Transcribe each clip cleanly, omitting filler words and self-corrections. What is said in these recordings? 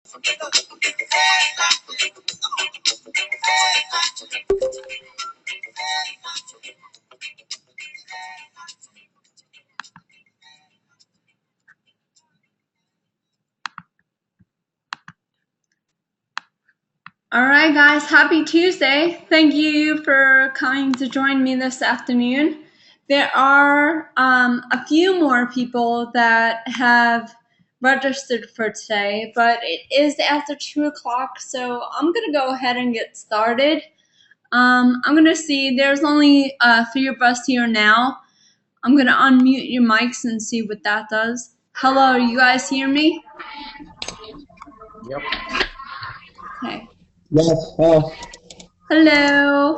All right, guys, happy Tuesday. Thank you for coming to join me this afternoon. There are a few more people that have registered for today, but it is after 2 o'clock, so I'm going to go ahead and get started. I'm going to see there's only 3 of us here now. I'm going to unmute your mics and see what that does. Hello, you guys hear me? Yep. Okay. Yes. Hello.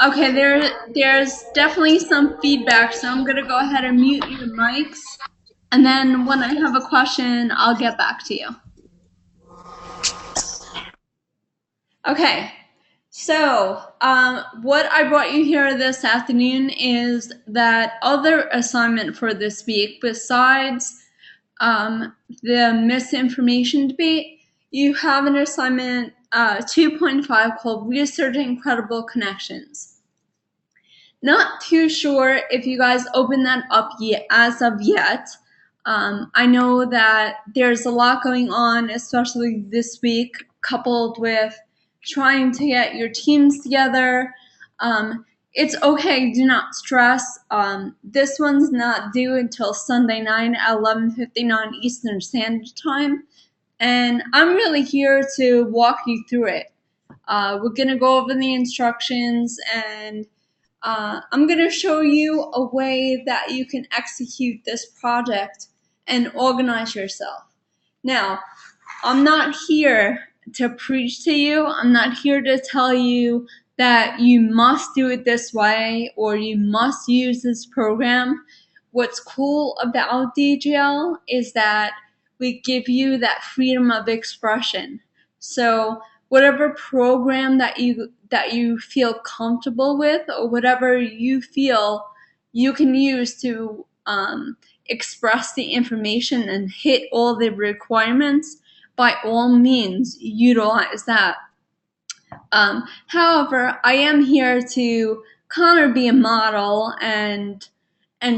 Okay, there's definitely some feedback, so I'm gonna go ahead and mute your mics, and then when I have a question, I'll get back to you. Okay, so what I brought you here this afternoon is that other assignment for this week, besides the misinformation debate, you have an assignment 2.5 called Researching Credible Connections. Not too sure if you guys opened that up yet, as of yet. I know that there's a lot going on, especially this week, coupled with trying to get your teams together. It's okay, do not stress. This one's not due until Sunday night at 11:59 Eastern Standard Time, and I'm really here to walk you through it. We're gonna go over the instructions, and I'm going to show you a way that you can execute this project and organize yourself. Now, I'm not here to preach to you. I'm not here to tell you that you must do it this way or you must use this program. What's cool about DGL is that we give you that freedom of expression. So whatever program that you feel comfortable with, or whatever you feel you can use to express the information and hit all the requirements, by all means utilize that. However, I am here to kind of be a model and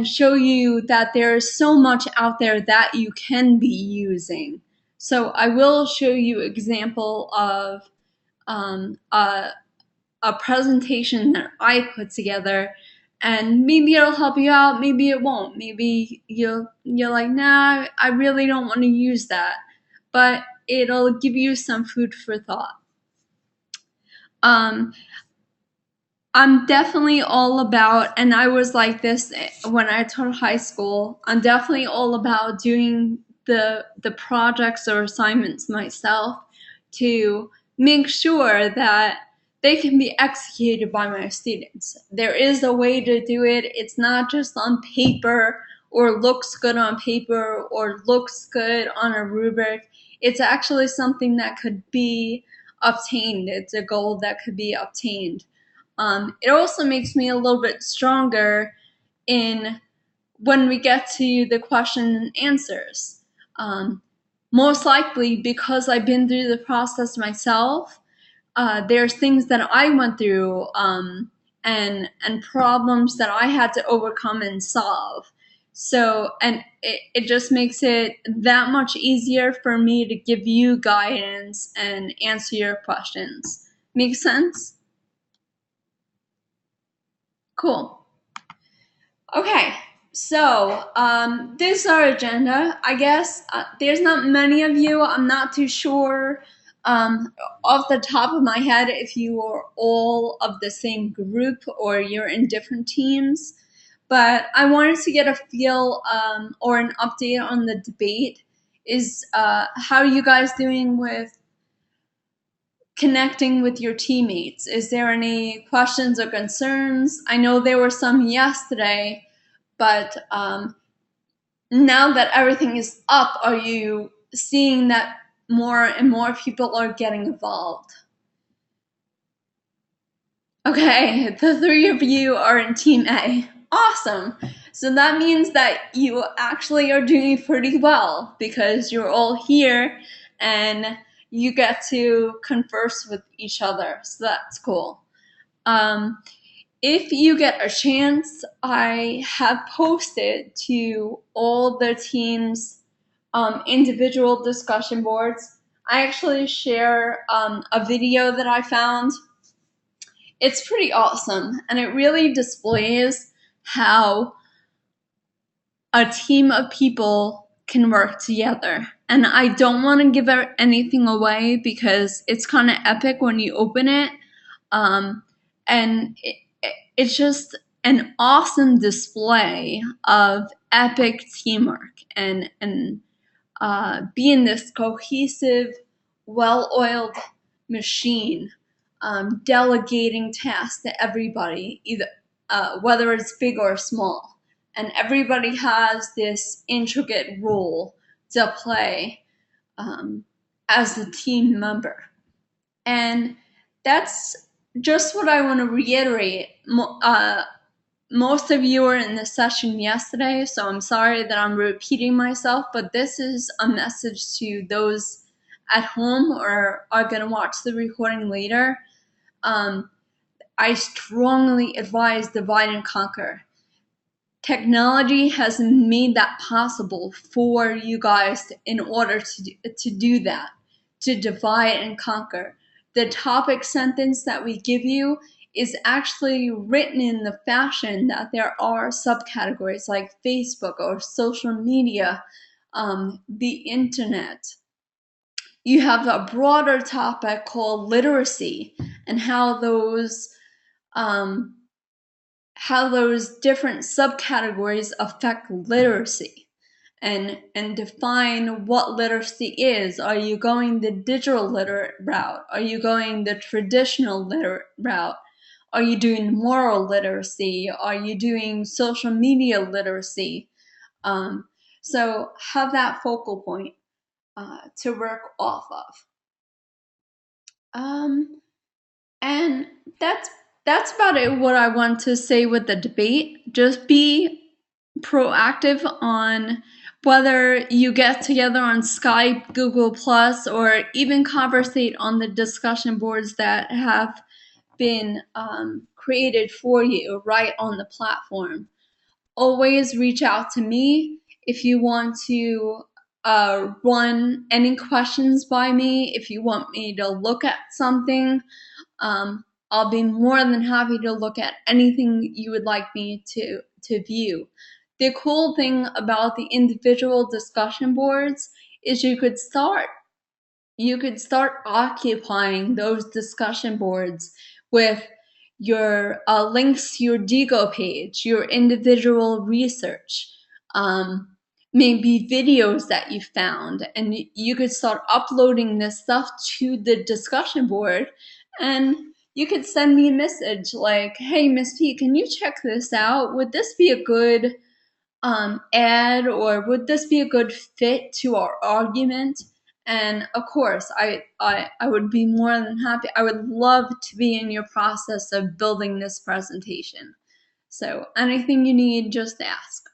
show you that there is so much out there that you can be using. So I will show you example of a presentation that I put together, and maybe it'll help you out, maybe it won't. Maybe you're like, nah, I really don't want to use that, but it'll give you some food for thought. I'm definitely all about, and I was like this when I taught high school, I'm definitely all about doing the projects or assignments myself to make sure that they can be executed by my students. There is a way to do it. It's not just on paper or looks good on paper or looks good on a rubric. It's actually something that could be obtained. It's a goal that could be obtained. It also makes me a little bit stronger in when we get to the question and answers. Most likely because I've been through the process myself, there's things that I went through and problems that I had to overcome and solve. So, and it just makes it that much easier for me to give you guidance and answer your questions. Make sense? Cool. Okay, so this is our agenda. I guess there's not many of you. I'm not too sure off the top of my head if you are all of the same group or you're in different teams. But I wanted to get a feel or an update on the debate. Is how are you guys doing with connecting with your teammates? Is there any questions or concerns? I know there were some yesterday, but now that everything is up, are you seeing that more and more people are getting involved? Okay, the three of you are in Team A. Awesome. So that means that you actually are doing pretty well because you're all here and you get to converse with each other. So that's cool. If you get a chance, I have posted to all the teams' individual discussion boards. I actually share a video that I found. It's pretty awesome, and it really displays how a team of people can work together. And I don't want to give anything away because it's kind of epic when you open it. And it's just an awesome display of epic teamwork and being this cohesive, well-oiled machine, delegating tasks to everybody, either whether it's big or small, and everybody has this intricate role to play as a team member. And that's just what I want to reiterate. Most of you were in the session yesterday, so I'm sorry that I'm repeating myself, but this is a message to those at home or are going to watch the recording later. I strongly advise divide and conquer. Technology has made that possible for you guys in order to do that, to divide and conquer. The topic sentence that we give you is actually written in the fashion that there are subcategories like Facebook or social media, the internet. You have a broader topic called literacy and how those different subcategories affect literacy. And define what literacy is. Are you going the digital literate route? Are you going the traditional literate route? Are you doing moral literacy? Are you doing social media literacy? So have that focal point to work off of. And that's about it. What I want to say with the debate. Just be proactive on whether you get together on Skype, Google Plus, or even conversate on the discussion boards that have been created for you right on the platform. Always reach out to me if you want to run any questions by me, if you want me to look at something. I'll be more than happy to look at anything you would like me to view. The cool thing about the individual discussion boards is you could start occupying those discussion boards with your links to your Diigo page, your individual research, maybe videos that you found, and you could start uploading this stuff to the discussion board, and you could send me a message like, hey, Miss P, can you check this out? Would this be a good ad, or would this be a good fit to our argument? And of course, I would be more than happy. I would love to be in your process of building this presentation. So anything you need, just ask.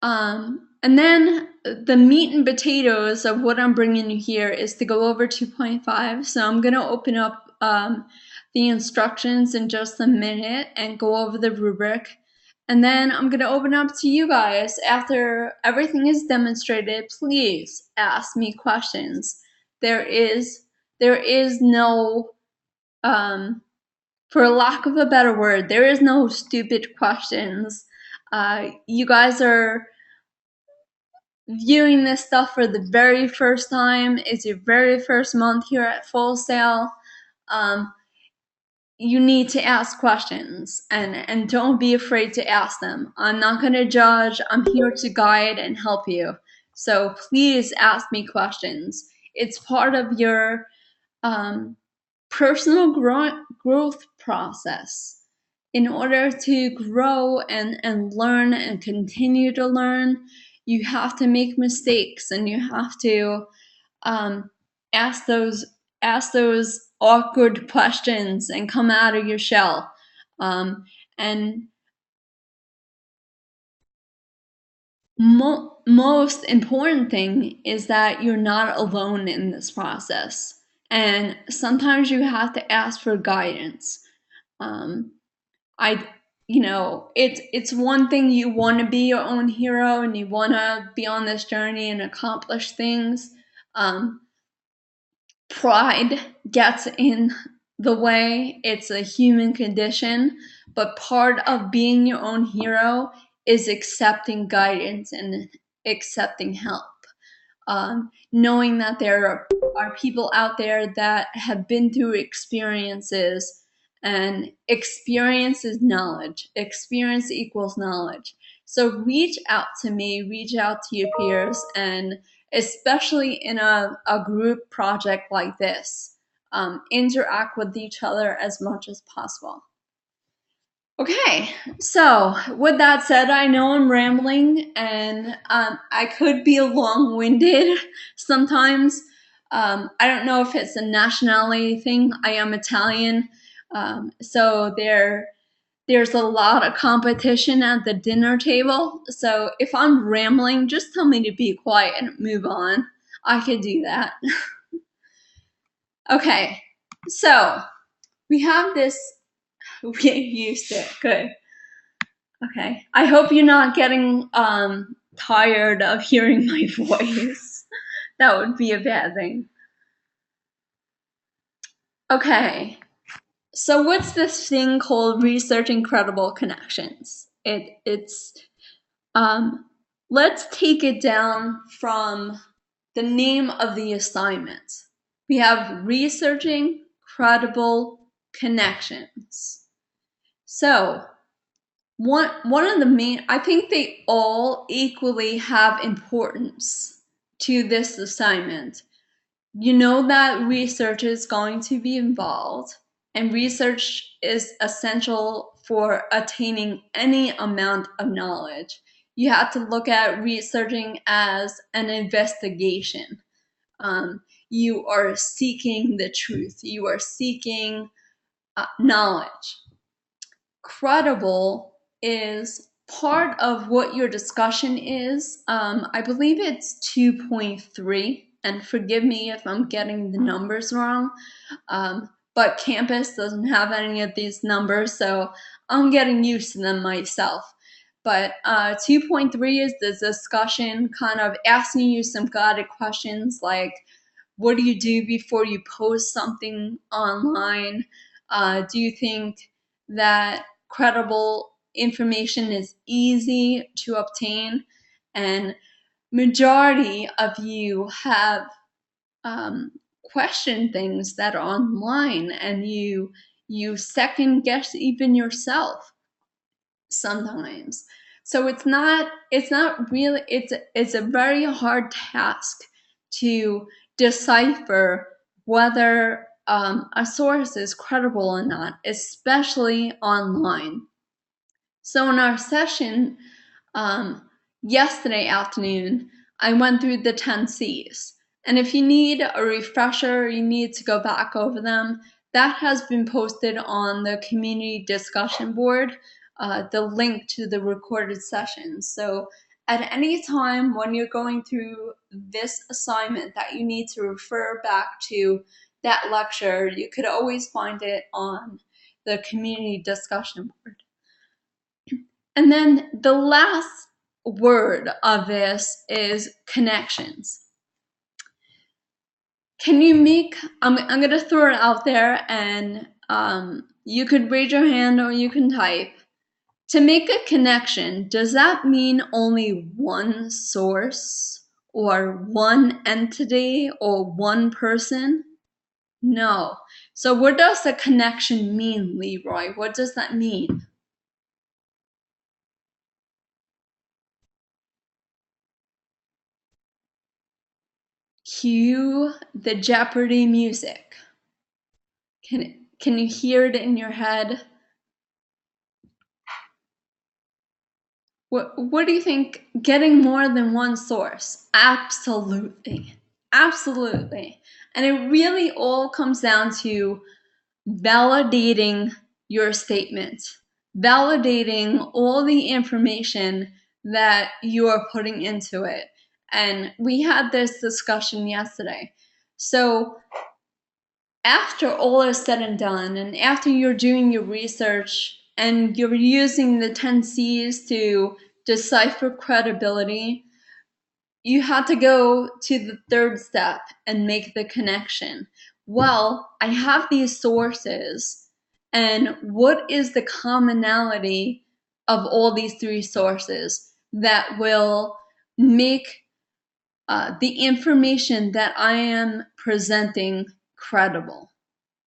And then the meat and potatoes of what I'm bringing you here is to go over 2.5. So I'm going to open up the instructions in just a minute and go over the rubric. And then I'm going to open up to you guys. After everything is demonstrated, please ask me questions. There is no, for lack of a better word, there is no stupid questions. You guys are viewing this stuff for the very first time. It's your very first month here at Full Sail. You need to ask questions, and don't be afraid to ask them. I'm not going to judge. I'm here to guide and help you. So please ask me questions. It's part of your personal growth process. In order to grow and learn and continue to learn, you have to make mistakes, and you have to ask those awkward questions and come out of your shell. And most important thing is that you're not alone in this process. And sometimes you have to ask for guidance. Um, I, it's one thing you want to be your own hero and you want to be on this journey and accomplish things. Um, Pride gets in the way. It's a human condition, but part of being your own hero is accepting guidance and accepting help. Knowing that there are people out there that have been through experiences, and experience is knowledge. Experience equals knowledge. So reach out to me, reach out to your peers, and especially in a group project like this, interact with each other as much as possible. Okay, so with that said, I know I'm rambling and I could be long winded sometimes. I don't know if it's a nationality thing. I am Italian, so there's a lot of competition at the dinner table. So if I'm rambling, just tell me to be quiet and move on. I could do that. Okay, so we have this. We're used to it. Good. Okay. I hope you're not getting tired of hearing my voice. That would be a bad thing. Okay. So what's this thing called researching credible connections? It's let's take it down from the name of the assignment. We have researching credible connections. So one of the main, I think they all equally have importance to this assignment. You know that research is going to be involved, and research is essential for attaining any amount of knowledge. You have to look at researching as an investigation. You are seeking the truth, you are seeking knowledge. Credible is part of what your discussion is. I believe it's 2.3, and forgive me if I'm getting the numbers wrong, but campus doesn't have any of these numbers, so I'm getting used to them myself. But 2.3 is the discussion, kind of asking you some guided questions like, what do you do before you post something online? Do you think that credible information is easy to obtain? And majority of you have questioned things that are online, and you second guess even yourself sometimes. So it's not really, it's a very hard task to decipher whether a source is credible or not, especially online. So in our session yesterday afternoon, I went through the 10 C's. And if you need a refresher, you need to go back over them, that has been posted on the community discussion board, the link to the recorded session. So at any time when you're going through this assignment that you need to refer back to that lecture, you could always find it on the community discussion board. And then the last word of this is connections. Can you make, I'm going to throw it out there, and you could raise your hand or you can type. To make a connection, does that mean only one source or one entity or one person? No. So what does a connection mean, Leroy? What does that mean? Cue the Jeopardy music. Can you hear it in your head? What do you think? Getting more than one source? Absolutely. Absolutely. And it really all comes down to validating your statement, validating all the information that you are putting into it. And we had this discussion yesterday. So after all is said and done, and after you're doing your research and you're using the 10 C's to decipher credibility, you have to go to the third step and make the connection. Well, I have these sources, and what is the commonality of all these three sources that will make the information that I am presenting credible?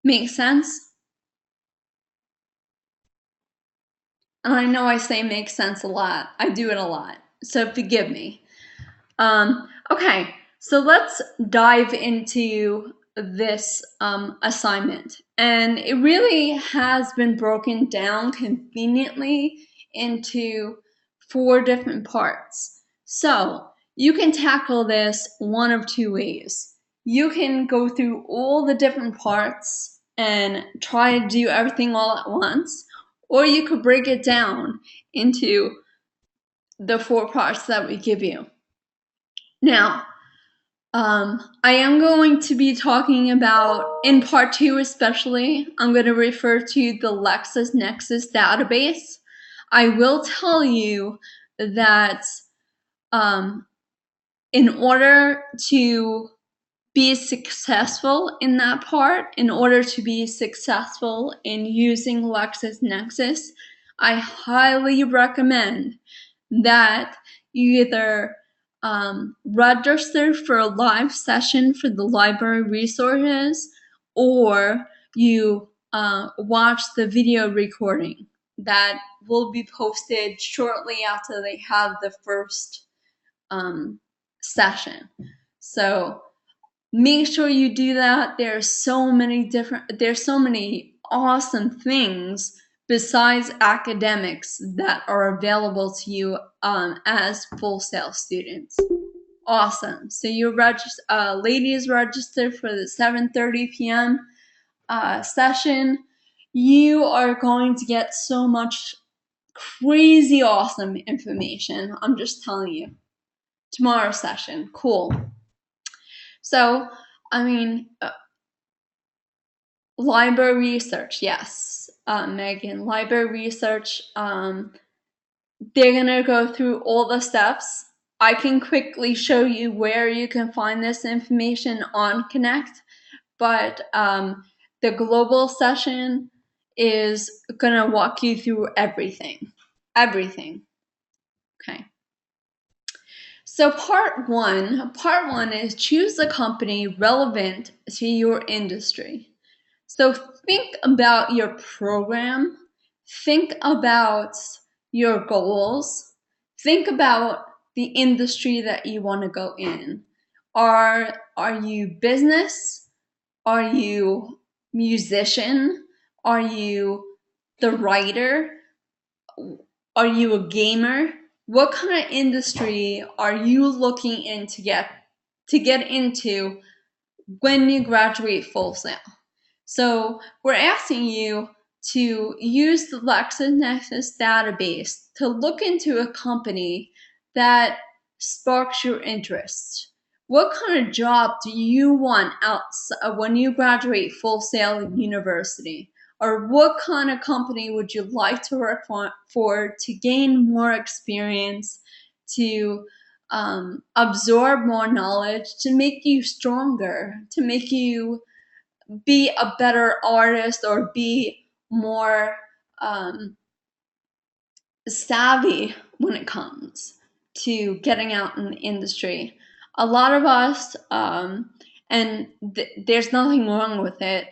Make sense? And I know I say make sense a lot. I do it a lot, so forgive me. Okay, so let's dive into this assignment. And it really has been broken down conveniently into 4 different parts. So you can tackle this one of 2 ways. You can go through all the different parts and try to do everything all at once, or you could break it down into the 4 parts that we give you. Now, I am going to be talking about, in part 2 especially, I'm going to refer to the LexisNexis database. I will tell you that in order to be successful in that part, in order to be successful in using LexisNexis, I highly recommend that you either register for a live session for the library resources, or you watch the video recording that will be posted shortly after they have the first session. So make sure you do that. There's so many awesome things besides academics that are available to you as Full Sail students. Awesome. So you ladies registered for the 7:30 p.m. Session. You are going to get so much crazy awesome information. I'm just telling you. Tomorrow's session. Cool. So, I mean, library research, yes, Megan. Library research, they're gonna go through all the steps. I can quickly show you where you can find this information on Connect, but the global session is gonna walk you through everything. Everything. Okay. So part one is choose a company relevant to your industry. So think about your program, think about your goals, think about the industry that you want to go in. Are you business? Are you musician? Are you the writer? Are you a gamer? What kind of industry are you looking in to get into when you graduate Full Sail? So we're asking you to use the LexisNexis database to look into a company that sparks your interest. What kind of job do you want when you graduate Full Sail University? Or what kind of company would you like to work for to gain more experience, to absorb more knowledge, to make you stronger, to make you be a better artist or be more savvy when it comes to getting out in the industry? A lot of us, and there's nothing wrong with it,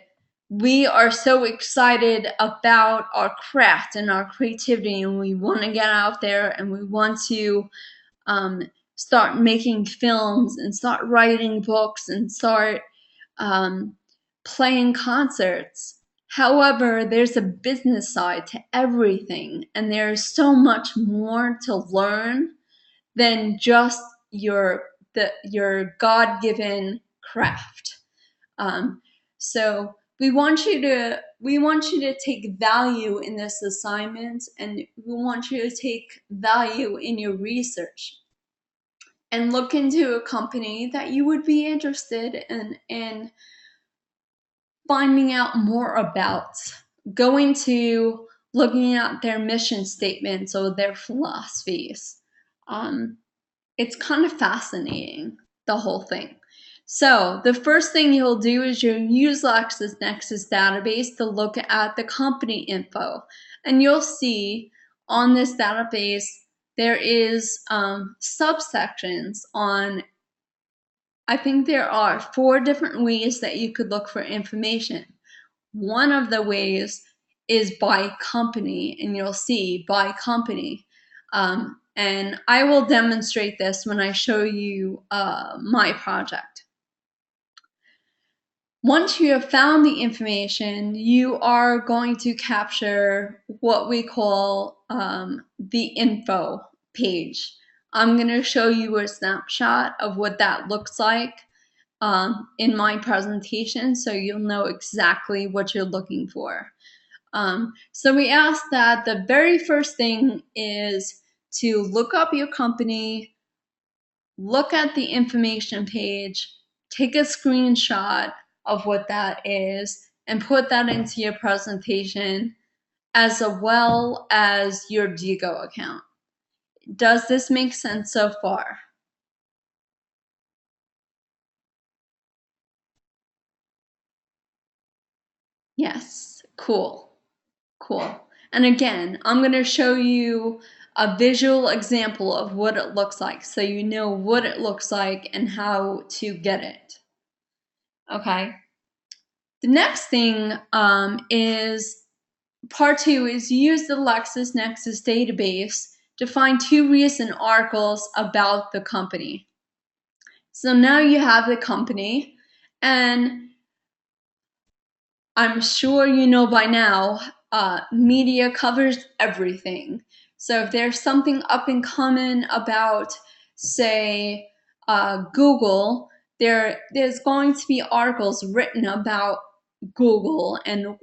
we are so excited about our craft and our creativity, and we want to get out there and we want to start making films and start writing books and start playing concerts. However, there's a business side to everything, and there's so much more to learn than just your God-given craft. So we want you to we want you to take value in this assignment, and we want you to take value in your research and look into a company that you would be interested in finding out more about, going to looking at their mission statements or their philosophies. It's kind of fascinating, the whole thing. So the first thing you'll do is you'll use LexisNexis database to look at the company info. And you'll see on this database, there is subsections on, I think there are 4 different ways that you could look for information. One of the ways is by company, and you'll see by company. And I will demonstrate this when I show you my project. Once you have found the information, you are going to capture what we call the info page. I'm going to show you a snapshot of what that looks like in my presentation, so you'll know exactly what you're looking for. So we ask that the very first thing is to look up your company, look at the information page, take a screenshot of what that is, and put that into your presentation as well as your Diigo account. Does this make sense so far? Yes, cool. And again, I'm going to show you a visual example of what it looks like so you know what it looks like and how to get it. Okay. The next thing is part 2 is use the LexisNexis database to find 2 recent articles about the company. So now you have the company, and I'm sure you know by now, media covers everything. So if there's something up and coming about, say, Google, there's going to be articles written about Google and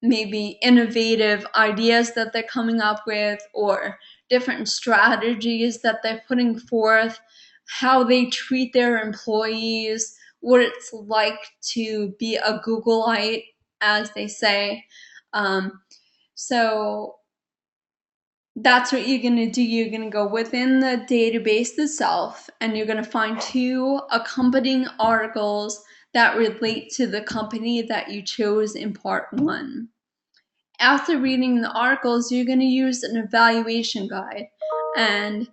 maybe innovative ideas that they're coming up with, or different strategies that they're putting forth, how they treat their employees, what it's like to be a Googleite, as they say. So that's what you're going to do. You're going to go within the database itself, and you're going to find 2 accompanying articles that relate to the company that you chose in part 1. After reading the articles, you're going to use an evaluation guide, and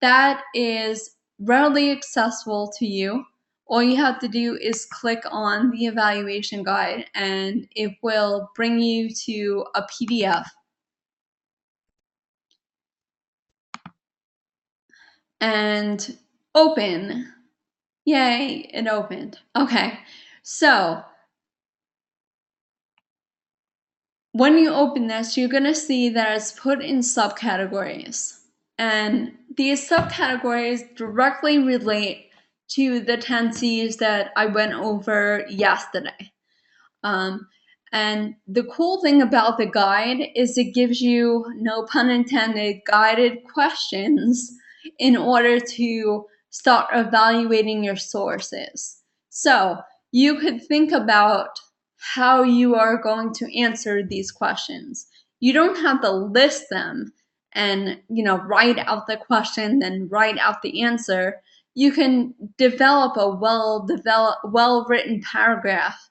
that is readily accessible to you. All you have to do is click on the evaluation guide, and it will bring you to a PDF. And open. Yay, it opened. Okay, so when you open this, you're going to see that it's put in subcategories. And these subcategories directly relate to the 10 C's that I went over yesterday. And the cool thing about the guide is it gives you, no pun intended, guided questions in order to start evaluating your sources. So you could think about how you are going to answer these questions. You don't have to list them and write out the question, then write out the answer. You can develop a well-written paragraph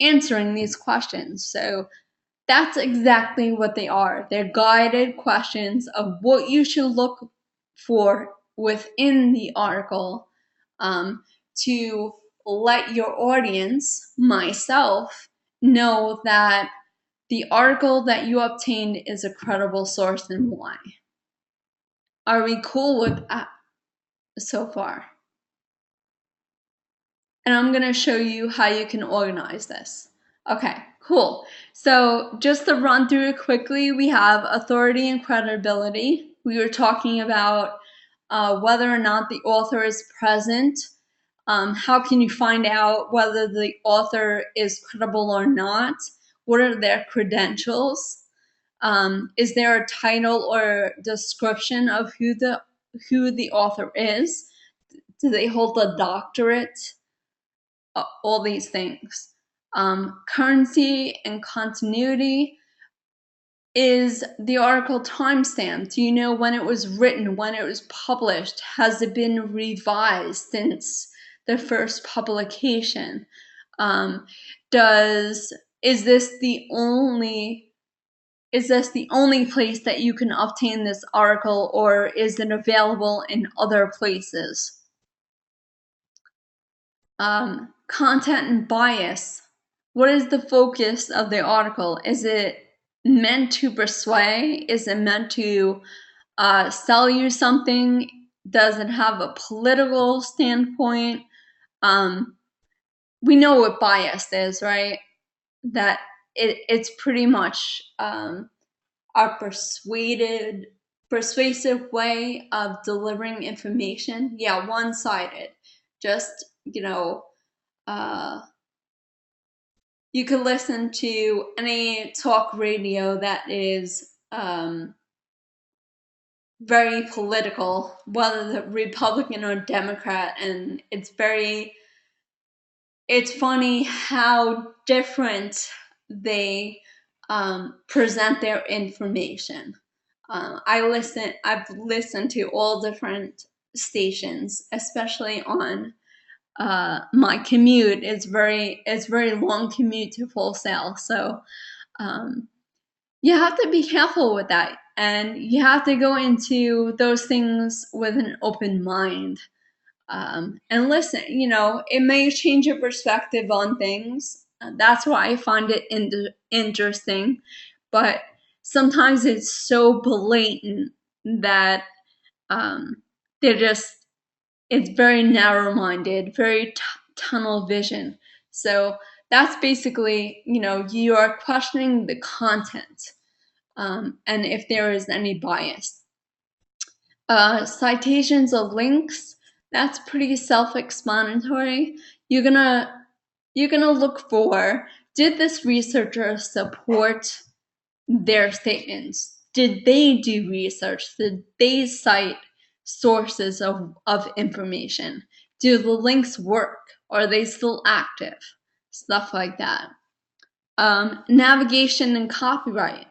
answering these questions. So that's exactly what they are. They're guided questions of what you should look for within the article to let your audience, myself, know that the article that you obtained is a credible source and why. Are we cool with that so far? And I'm going to show you how you can organize this. Okay, cool. So just to run through it quickly, we have authority and credibility. We were talking about whether or not the author is present. How can you find out whether the author is credible or not? what are their credentials? Is there a title or description of who the author is? Do they hold a doctorate? All these things. Currency and continuity. Is the article timestamped? Do you know when it was written, when it was published? Has it been revised since the first publication? Is this the only place that you can obtain this article, or is it available in other places? Content and bias. What is the focus of the article? Is it meant to persuade? Is it meant to sell you something? Does it have a political standpoint? We know what bias is, right? That it's pretty much a persuasive way of delivering information. Yeah, one-sided. Just, you could listen to any talk radio that is very political, whether the Republican or Democrat, and it's funny how different they present their information. I've listened to all different stations, especially on my commute. It's very long commute to Full Sail, so you have to be careful with that, and you have to go into those things with an open mind. And listen, it may change your perspective on things. That's why I find it interesting, but sometimes it's so blatant that it's very narrow-minded, very tunnel vision. So that's basically, you are questioning the content, and if there is any bias. Citations of links, that's pretty self-explanatory. You're gonna look for, did this researcher support their statements? Did they do research? Did they cite sources of information? Do the links work? Are they still active? Stuff like that. Navigation and copyright.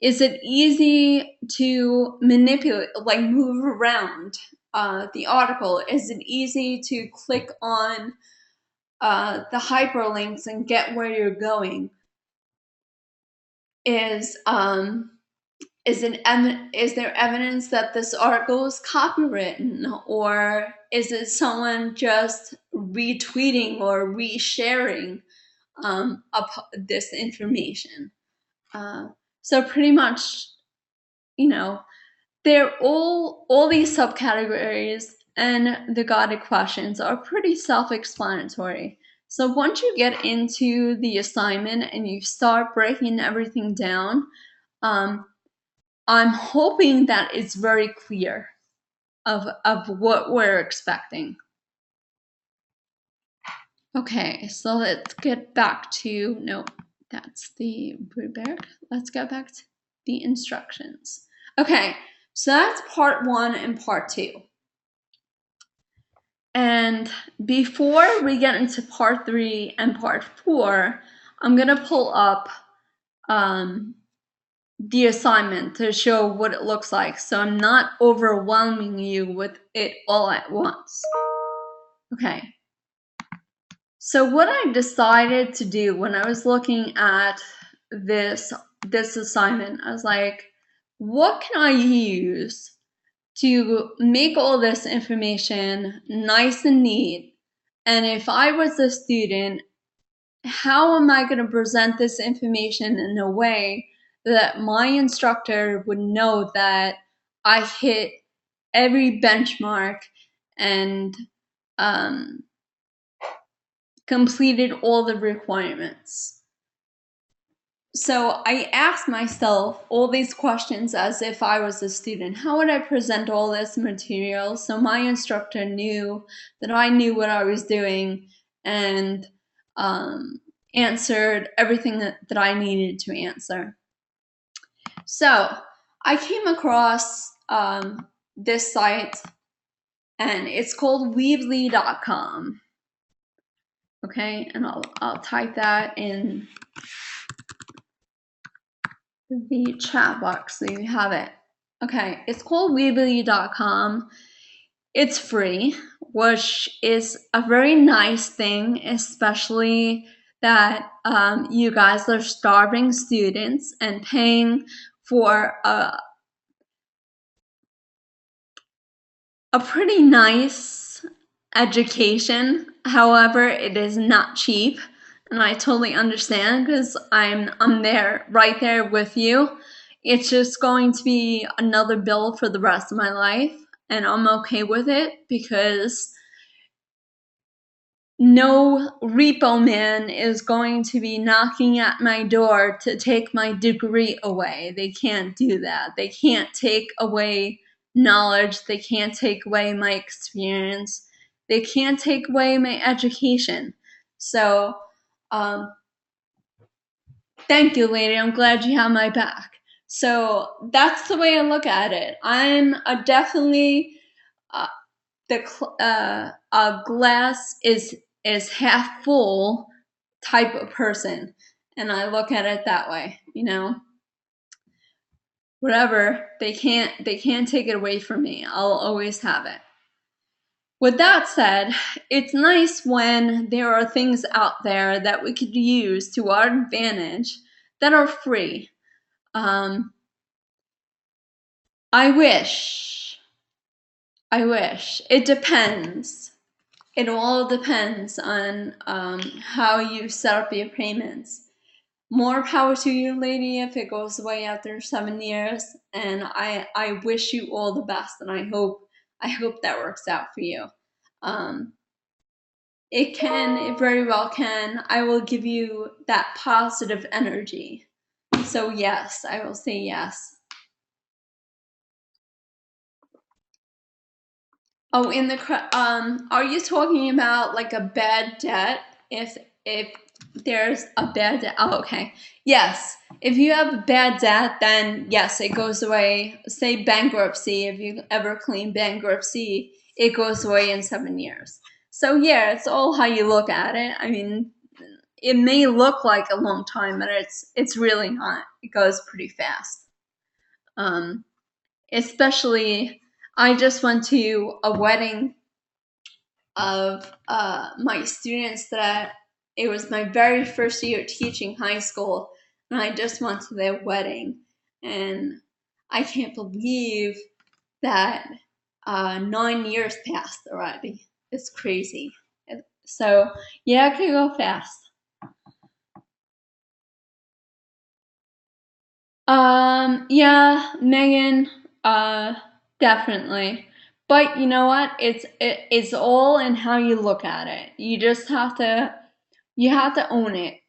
Is it easy to manipulate, like move around the article? Is it easy to click on the hyperlinks and get where you're going? Is there evidence that this article is copywritten, or is it someone just retweeting or resharing this information? So pretty much, they're all these subcategories and the guided questions are pretty self-explanatory. So once you get into the assignment and you start breaking everything down, I'm hoping that it's very clear of what we're expecting. Okay, so let's get back to, no, that's the Bruberg. Let's go back to the instructions. Okay, so that's part 1 and part 2. And before we get into part 3 and part 4, I'm gonna pull up the assignment to show what it looks like, so I'm not overwhelming you with it all at once. Okay. So what I decided to do when I was looking at this assignment, I was like, what can I use to make all this information nice and neat? And if I was a student, how am I going to present this information in a way that my instructor would know that I hit every benchmark and completed all the requirements? So I asked myself all these questions as if I was a student. How would I present all this material so my instructor knew that I knew what I was doing, and answered everything that I needed to answer. So I came across this site, and it's called Weebly.com. Okay, and I'll type that in the chat box so you have it. Okay, it's called Weebly.com. It's free, which is a very nice thing, especially that you guys are starving students and paying for a pretty nice education. However, it is not cheap, and I totally understand because I'm there, right there with you. It's just going to be another bill for the rest of my life, and I'm okay with it because no repo man is going to be knocking at my door to take my degree away. They can't do that. They can't take away knowledge. They can't take away my experience. They can't take away my education. So, thank you, lady. I'm glad you have my back. So that's the way I look at it. I'm definitely a glass is half full type of person, and I look at it that way. Whatever, they can't take it away from me. I'll always have it. With that said, it's nice when there are things out there that we could use to our advantage that are free. I wish. It depends. It all depends on how you set up your payments. More power to you, lady, if it goes away after 7 years. And I wish you all the best, and I hope that works out for you. It very well can. I will give you that positive energy. So yes, I will say yes. Oh, are you talking about like a bad debt? If there's a bad debt, oh, okay. Yes, if you have a bad debt, then yes, it goes away. Say bankruptcy, if you ever claim bankruptcy, it goes away in 7 years. So yeah, it's all how you look at it. I mean, it may look like a long time, but it's really not. It goes pretty fast. Especially, I just went to a wedding of my students that it was my very first year teaching high school, and I just went to their wedding, and I can't believe that 9 years passed already. It's crazy. So yeah, it could go fast. Yeah, Megan, definitely. But you know what? It's all in how you look at it. You have to own it.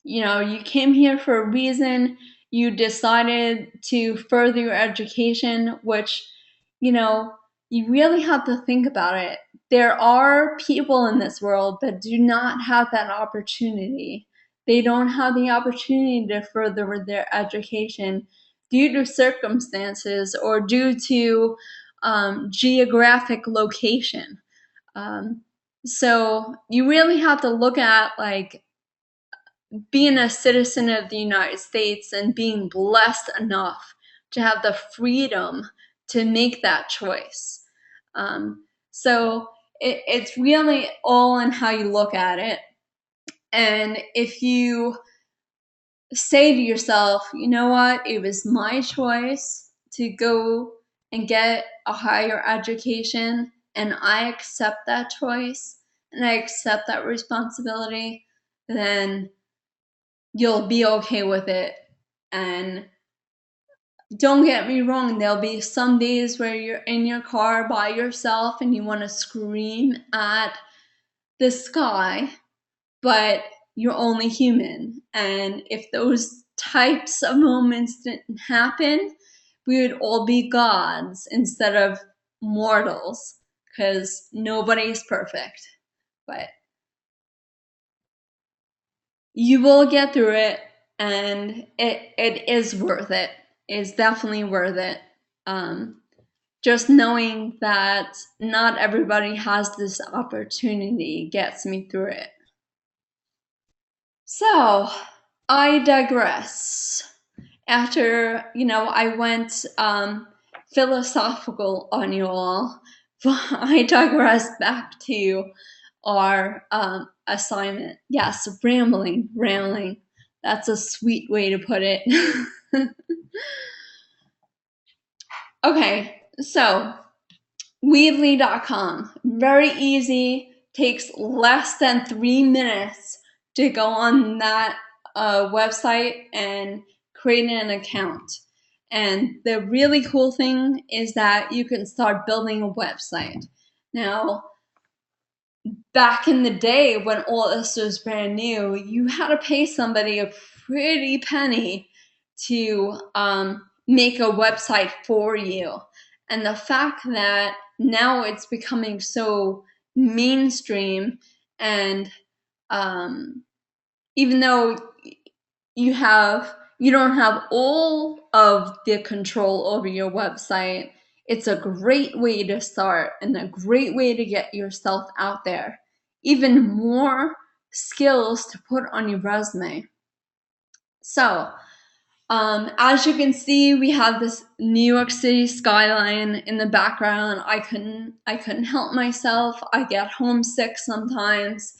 You came here for a reason. You decided to further your education, which, you know, you really have to think about it. There are people in this world that do not have that opportunity. They don't have the opportunity to further their education due to circumstances or due to geographic location. Um, so you really have to look at like being a citizen of the United States and being blessed enough to have the freedom to make that choice. So it's really all in how you look at it. And if you say to yourself, you know what, it was my choice to go and get a higher education, and I accept that choice and I accept that responsibility, then you'll be okay with it. And don't get me wrong, there'll be some days where you're in your car by yourself and you want to scream at the sky, but you're only human. And if those types of moments didn't happen, we would all be gods instead of mortals, because nobody's perfect. But You will get through it, and it is worth it. It's definitely worth it. Just knowing that not everybody has this opportunity gets me through it. So, I digress. After, I went philosophical on you all, I digress back to our assignment. Yes, rambling. That's a sweet way to put it. Okay, so Weebly.com, very easy, takes less than 3 minutes to go on that website and create an account. And the really cool thing is that you can start building a website. Now, back in the day when all this was brand new, you had to pay somebody a pretty penny to make a website for you. And the fact that now it's becoming so mainstream, and even though you don't have all of the control over your website, it's a great way to start and a great way to get yourself out there. Even more skills to put on your resume. So, as you can see, we have this New York City skyline in the background. I couldn't help myself. I get homesick sometimes,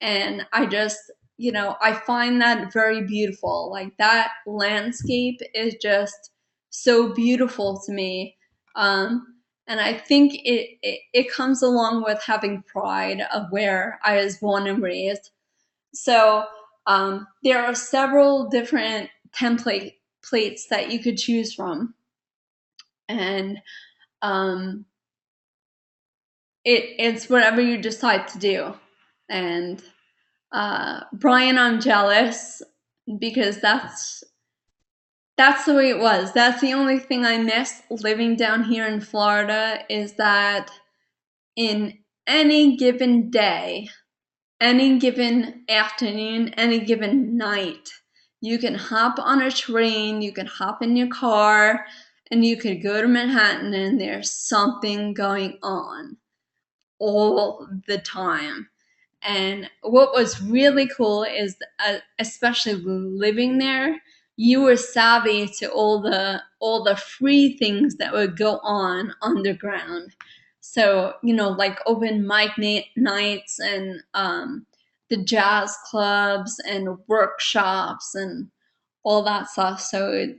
and I just, I find that very beautiful. Like, that landscape is just so beautiful to me. And I think it comes along with having pride of where I was born and raised. So there are several different templates that you could choose from, and it's whatever you decide to do. And Brian, I'm jealous because that's the way it was. That's the only thing I miss living down here in Florida, is that in any given day, any given afternoon, any given night, you can hop on a train, you can hop in your car, and you could go to Manhattan, and there's something going on all the time. And what was really cool is, especially living there, you were savvy to all the free things that would go on underground. So, like open mic nights, and the jazz clubs and workshops and all that stuff. So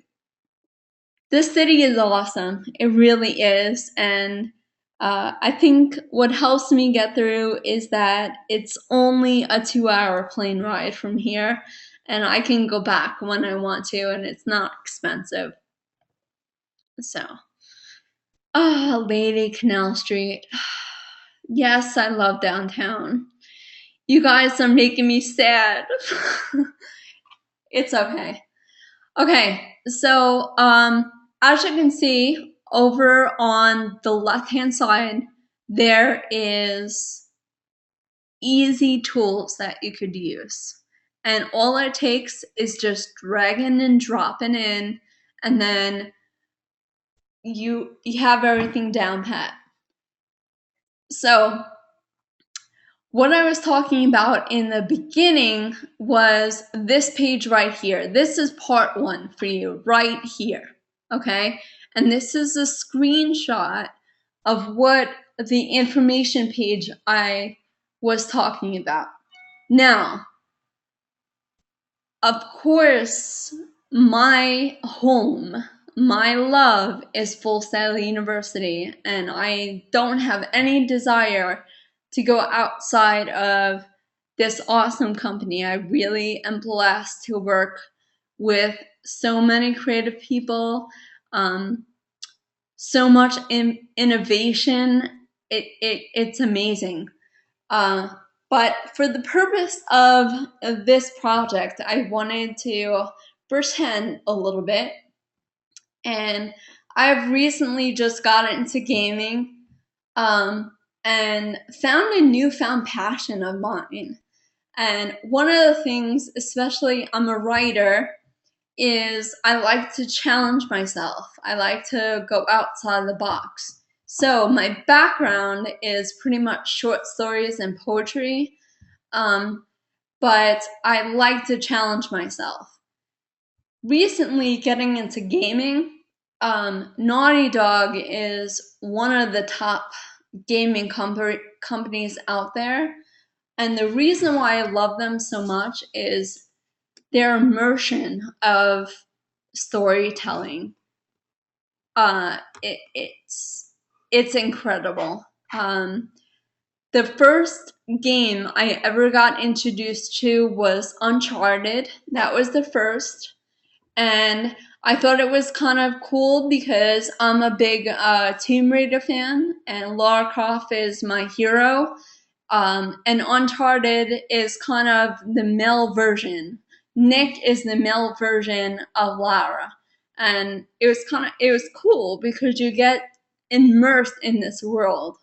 this city is awesome. It really is. And I think what helps me get through is that it's only a 2-hour plane ride from here, and I can go back when I want to, and it's not expensive. So, Lady Canal Street. Yes, I love downtown. You guys are making me sad. It's okay. Okay, so as you can see over on the left-hand side, there is easy tools that you could use. And all it takes is just dragging and dropping in, and then you have everything down pat. So what I was talking about in the beginning was this page right here. This is part 1 for you right here, okay? And this is a screenshot of what the information page I was talking about. Now, of course, my home, my love is Full Sail University, and I don't have any desire to go outside of this awesome company. I really am blessed to work with so many creative people, so much innovation. It's amazing. But for the purpose of this project, I wanted to pretend a little bit. And I've recently just gotten into gaming, and found a newfound passion of mine. And one of the things, especially I'm a writer, is I like to challenge myself. I like to go outside the box. So my background is pretty much short stories and poetry, but I like to challenge myself. Recently, getting into gaming, Naughty Dog is one of the top gaming companies out there. And the reason why I love them so much is their immersion of storytelling. It's incredible. The first game I ever got introduced to was Uncharted. That was the first, and I thought it was kind of cool because I'm a big Tomb Raider fan, and Lara Croft is my hero. And Uncharted is kind of the male version. Nick is the male version of Lara, and it was cool because you get immersed in this world.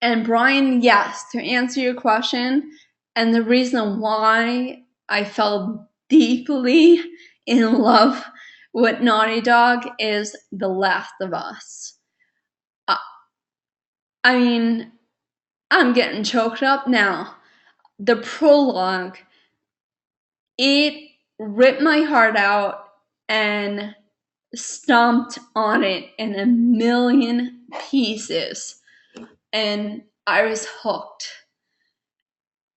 And Brian, yes, to answer your question, and the reason why I fell deeply in love with Naughty Dog is The Last of Us. Uh, I mean, I'm getting choked up now. The prologue, it ripped my heart out and stomped on it in a million pieces. And I was hooked.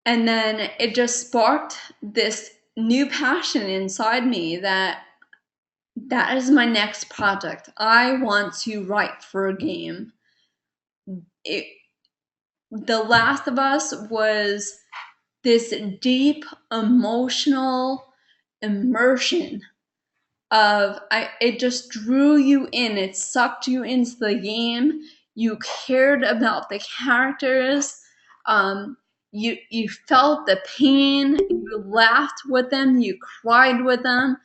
And then it just sparked this new passion inside me that is my next project. I want to write for a game. The Last of Us was this deep emotional immersion of it just drew you in. It sucked you into the game. You cared about the characters. You felt the pain. You laughed with them. You cried with them.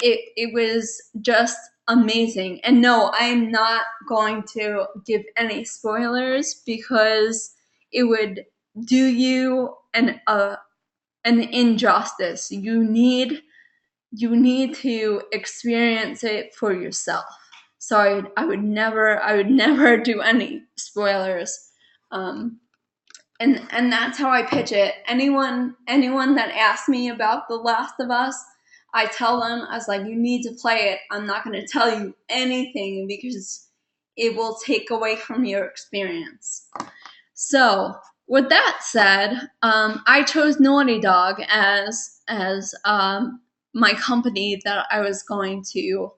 It was just amazing. And no, I'm not going to give any spoilers because it would do you an injustice. You need to experience it for yourself. So I would never do any spoilers. And that's how I pitch it. Anyone that asks me about The Last of Us, I tell them, I was like, you need to play it. I'm not going to tell you anything because it will take away from your experience. So with that said, I chose Naughty Dog as my company that I was going to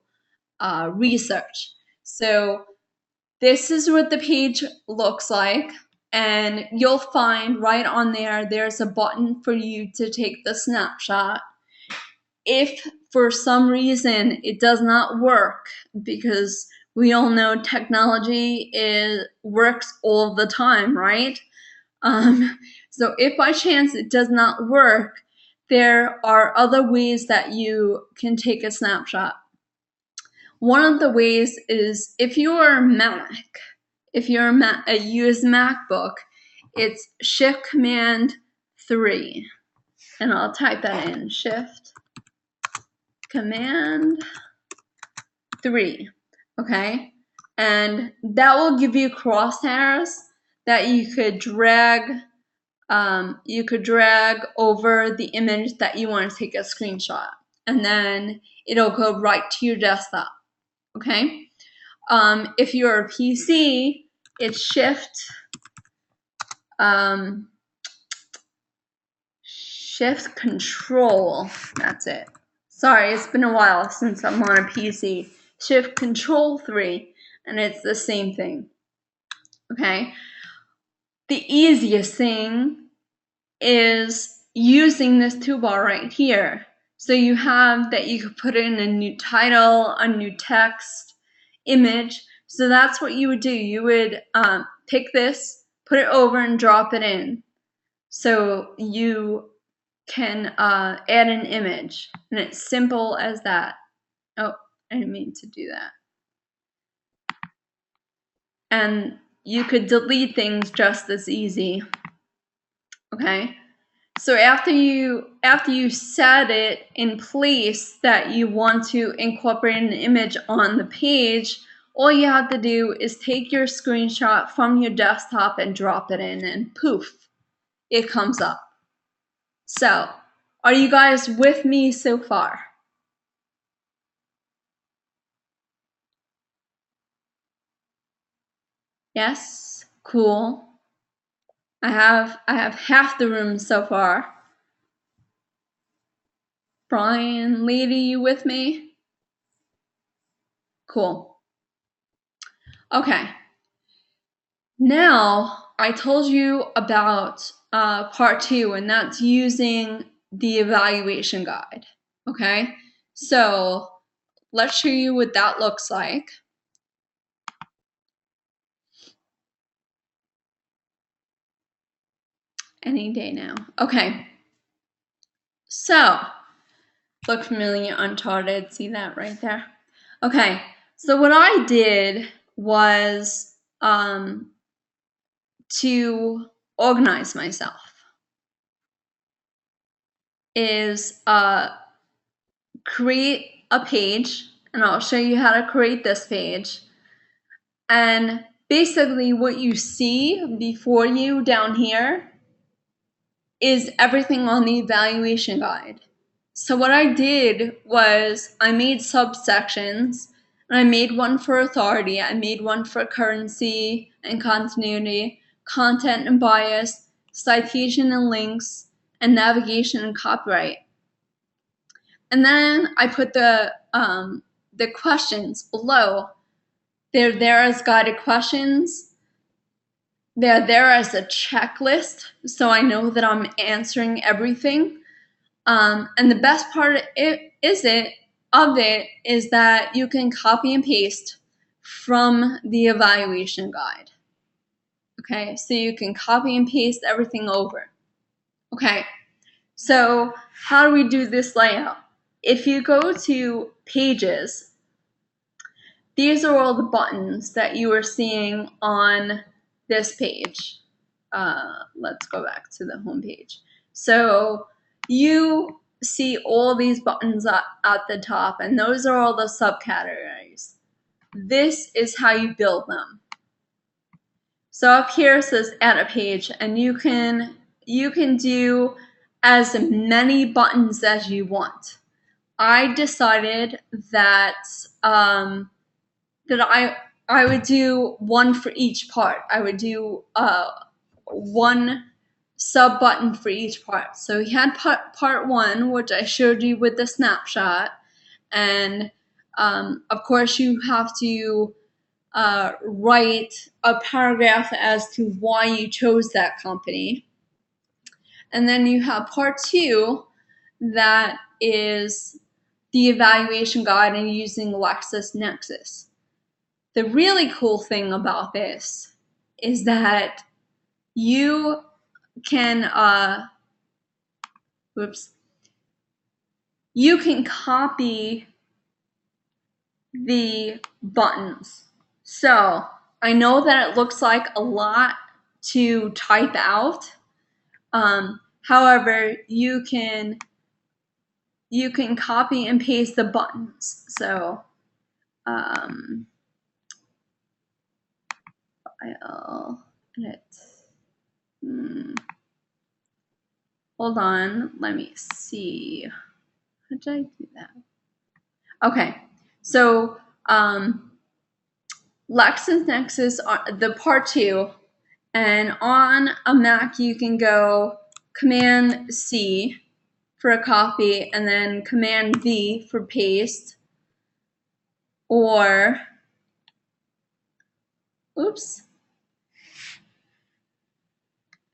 research. So this is what the page looks like. And you'll find right on there, there's a button for you to take the snapshot. If for some reason it does not work, because we all know technology works all the time, right? So if by chance it does not work, there are other ways that you can take a snapshot. One of the ways is if you're Mac, if you're a use MacBook, it's Shift Command 3. And I'll type that in, Shift Command 3. Okay? And that will give you crosshairs that you could drag over the image that you want to take a screenshot, and then it'll go right to your desktop. Okay? If you're a PC, it's Shift Control. That's it. Sorry, it's been a while since I'm on a PC. Shift Control 3, and it's the same thing. Okay? The easiest thing is using this toolbar right here. So you have that you could put in a new title, a new text, image. So that's what you would do. You would pick this, put it over, and drop it in. So you can add an image. And it's simple as that. Oh, I didn't mean to do that. And you could delete things just as easy. Okay? So after you set it in place that you want to incorporate an image on the page, all you have to do is take your screenshot from your desktop and drop it in, and poof, it comes up. So, are you guys with me so far? Yes? Cool. I have half the room so far. Brian, Lady, you with me? Cool. Okay. Now, I told you about part 2, and that's using the evaluation guide. Okay? So, let's show you what that looks like. Any day now. Okay. So, look familiar, Uncharted. See that right there? Okay. So, what I did was to organize myself is create a page, and I'll show you how to create this page. And basically what you see before you down here is everything on the evaluation guide. So what I did was I made subsections, and I made one for authority, I made one for currency and continuity, content and bias, citation and links, and navigation and copyright. And then I put the questions below. They're there as guided questions. They're there as a checklist, so I know that I'm answering everything. And the best part of it is that you can copy and paste from the evaluation guide. Okay, so you can copy and paste everything over. Okay, so how do we do this layout? If you go to pages, these are all the buttons that you are seeing on this page. Let's go back to the home page. So you see all these buttons at the top, and those are all the subcategories. This is how you build them. So up here it says add a page, and you can do as many buttons as you want. I decided that I would do one for each part. I would do one sub button for each part. So we had part 1, which I showed you with the snapshot, and of course you have to write a paragraph as to why you chose that company. And then you have part 2, that is the evaluation guide and using LexisNexis. The really cool thing about this is that you can you can copy the buttons. So I know that it looks like a lot to type out. However, you can copy and paste the buttons. So I'll edit. Hold on, let me see. How did I do that? Okay, so LexisNexis, the part 2, and on a Mac you can go Command C for a copy, and then Command V for paste, or oops,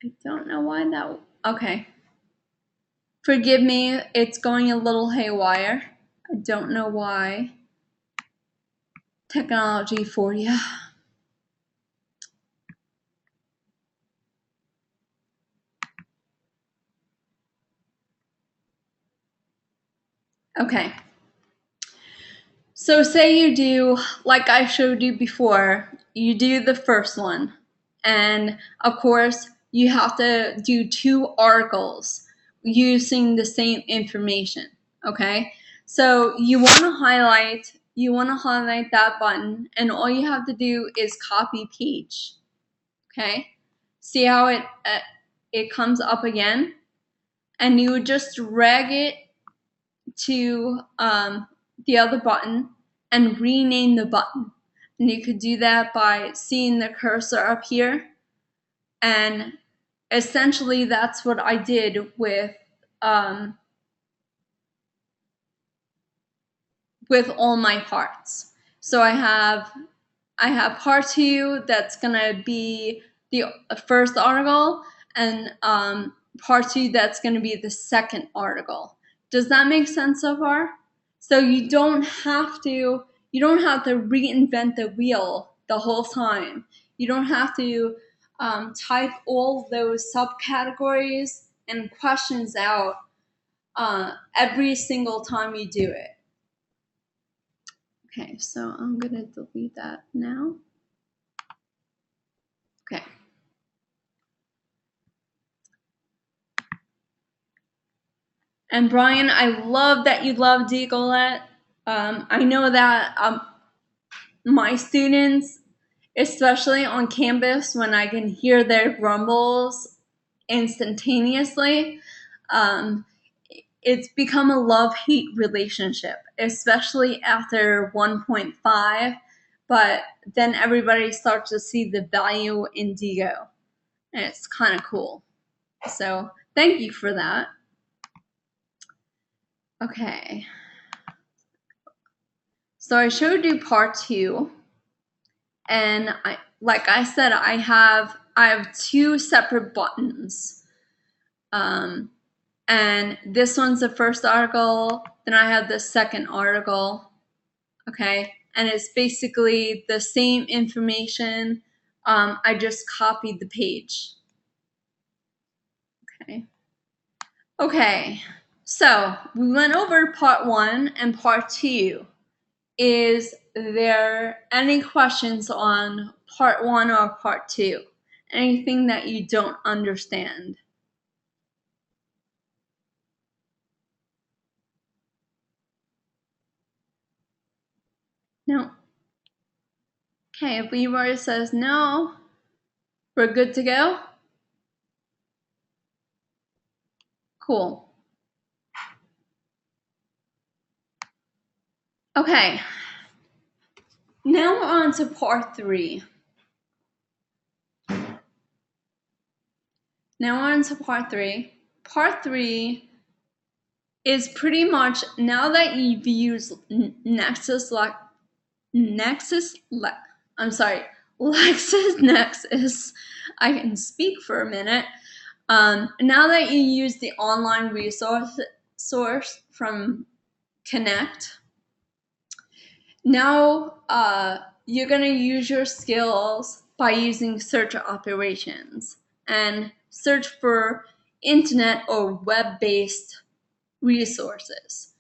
I don't know why that. Okay, forgive me, it's going a little haywire. I don't know why. Technology for you. Okay. So say you do, like I showed you before, you do the first one. And of course, you have to do 2 articles. using the same information. Okay, so you want to highlight that button, and all you have to do is copy page. Okay, see how it comes up again, and you would just drag it to the other button and rename the button. And you could do that by seeing the cursor up here. And essentially that's what I did with all my parts. So I have part 2 that's gonna be the first article, and part 2 that's gonna be the second article. Does that make sense so far? So you don't have to reinvent the wheel the whole time. You don't have to type all those subcategories and questions out every single time you do it. Okay, so I'm gonna delete that now. Okay. And Brian, I love that you love Deaglet. I know that my students, especially on campus, when I can hear their grumbles instantaneously, it's become a love-hate relationship, especially after 1.5. But then everybody starts to see the value in Diigo, and it's kind of cool. So thank you for that. Okay. So I showed you part 2, and like I said, I have 2 separate buttons. And this one's the first article, then I have the second article. Okay, and it's basically the same information. I just copied the page. Okay, so we went over part 1 and part 2. Is there any questions on part 1 or part 2? Anything that you don't understand? No? Okay, if Leroy says no, we're good to go? Cool. Okay, now we're on to part 3. Now we're on to part 3. Part 3 is pretty much, now that you've used LexisNexis, I can speak for a minute. Now that you use the online resource source from Connect, now you're going to use your skills by using search operations and search for internet or web-based resources.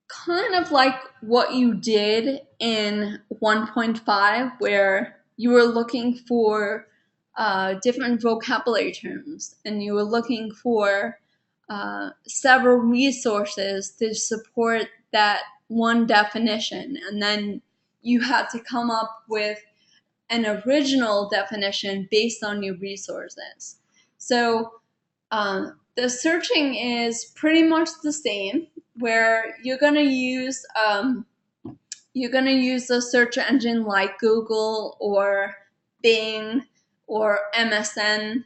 Kind of like what you did in 1.5, where you were looking for different vocabulary terms, and you were looking for several resources to support that one definition, and then you had to come up with an original definition based on your resources. So the searching is pretty much the same, where you're gonna use a search engine like Google or Bing or MSN,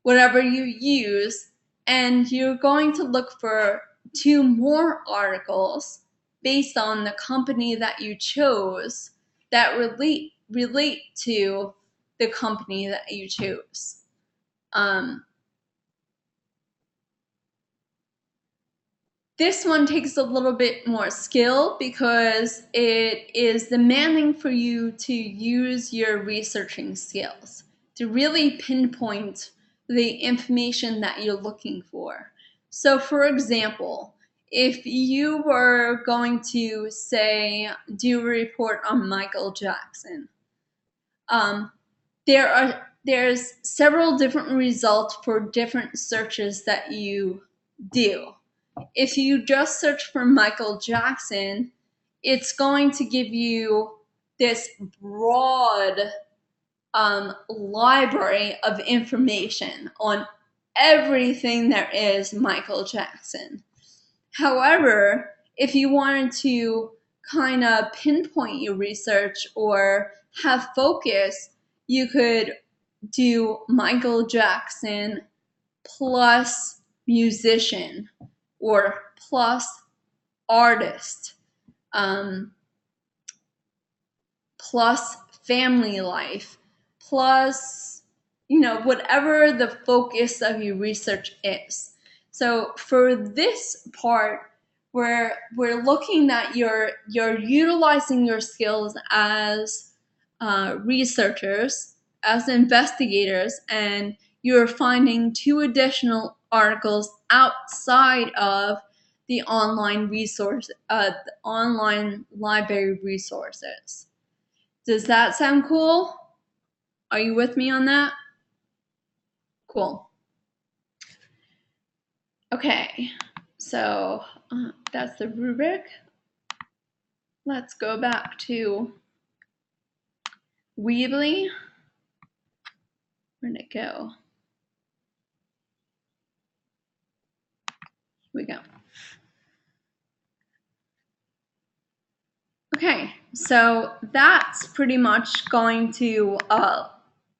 whatever you use, and you're going to look for 2 more articles based on the company that you chose that relate to the company that you chose. This one takes a little bit more skill because it is demanding for you to use your researching skills to really pinpoint the information that you're looking for. So for example, if you were going to, say, do a report on Michael Jackson, there there's several different results for different searches that you do. If you just search for Michael Jackson, it's going to give you this broad library of information on everything there is Michael Jackson. However, if you wanted to kind of pinpoint your research or have focus, you could do Michael Jackson plus musician or plus artist, plus family life, plus, whatever the focus of your research is. So for this part, we're looking at you're utilizing your skills as researchers, as investigators, and you're finding 2 additional articles outside of the online the online library resources. Does that sound cool? Are you with me on that? Cool. Okay, so that's the rubric. Let's go back to Weebly. Where'd it go? Here we go. Okay, so that's pretty much going to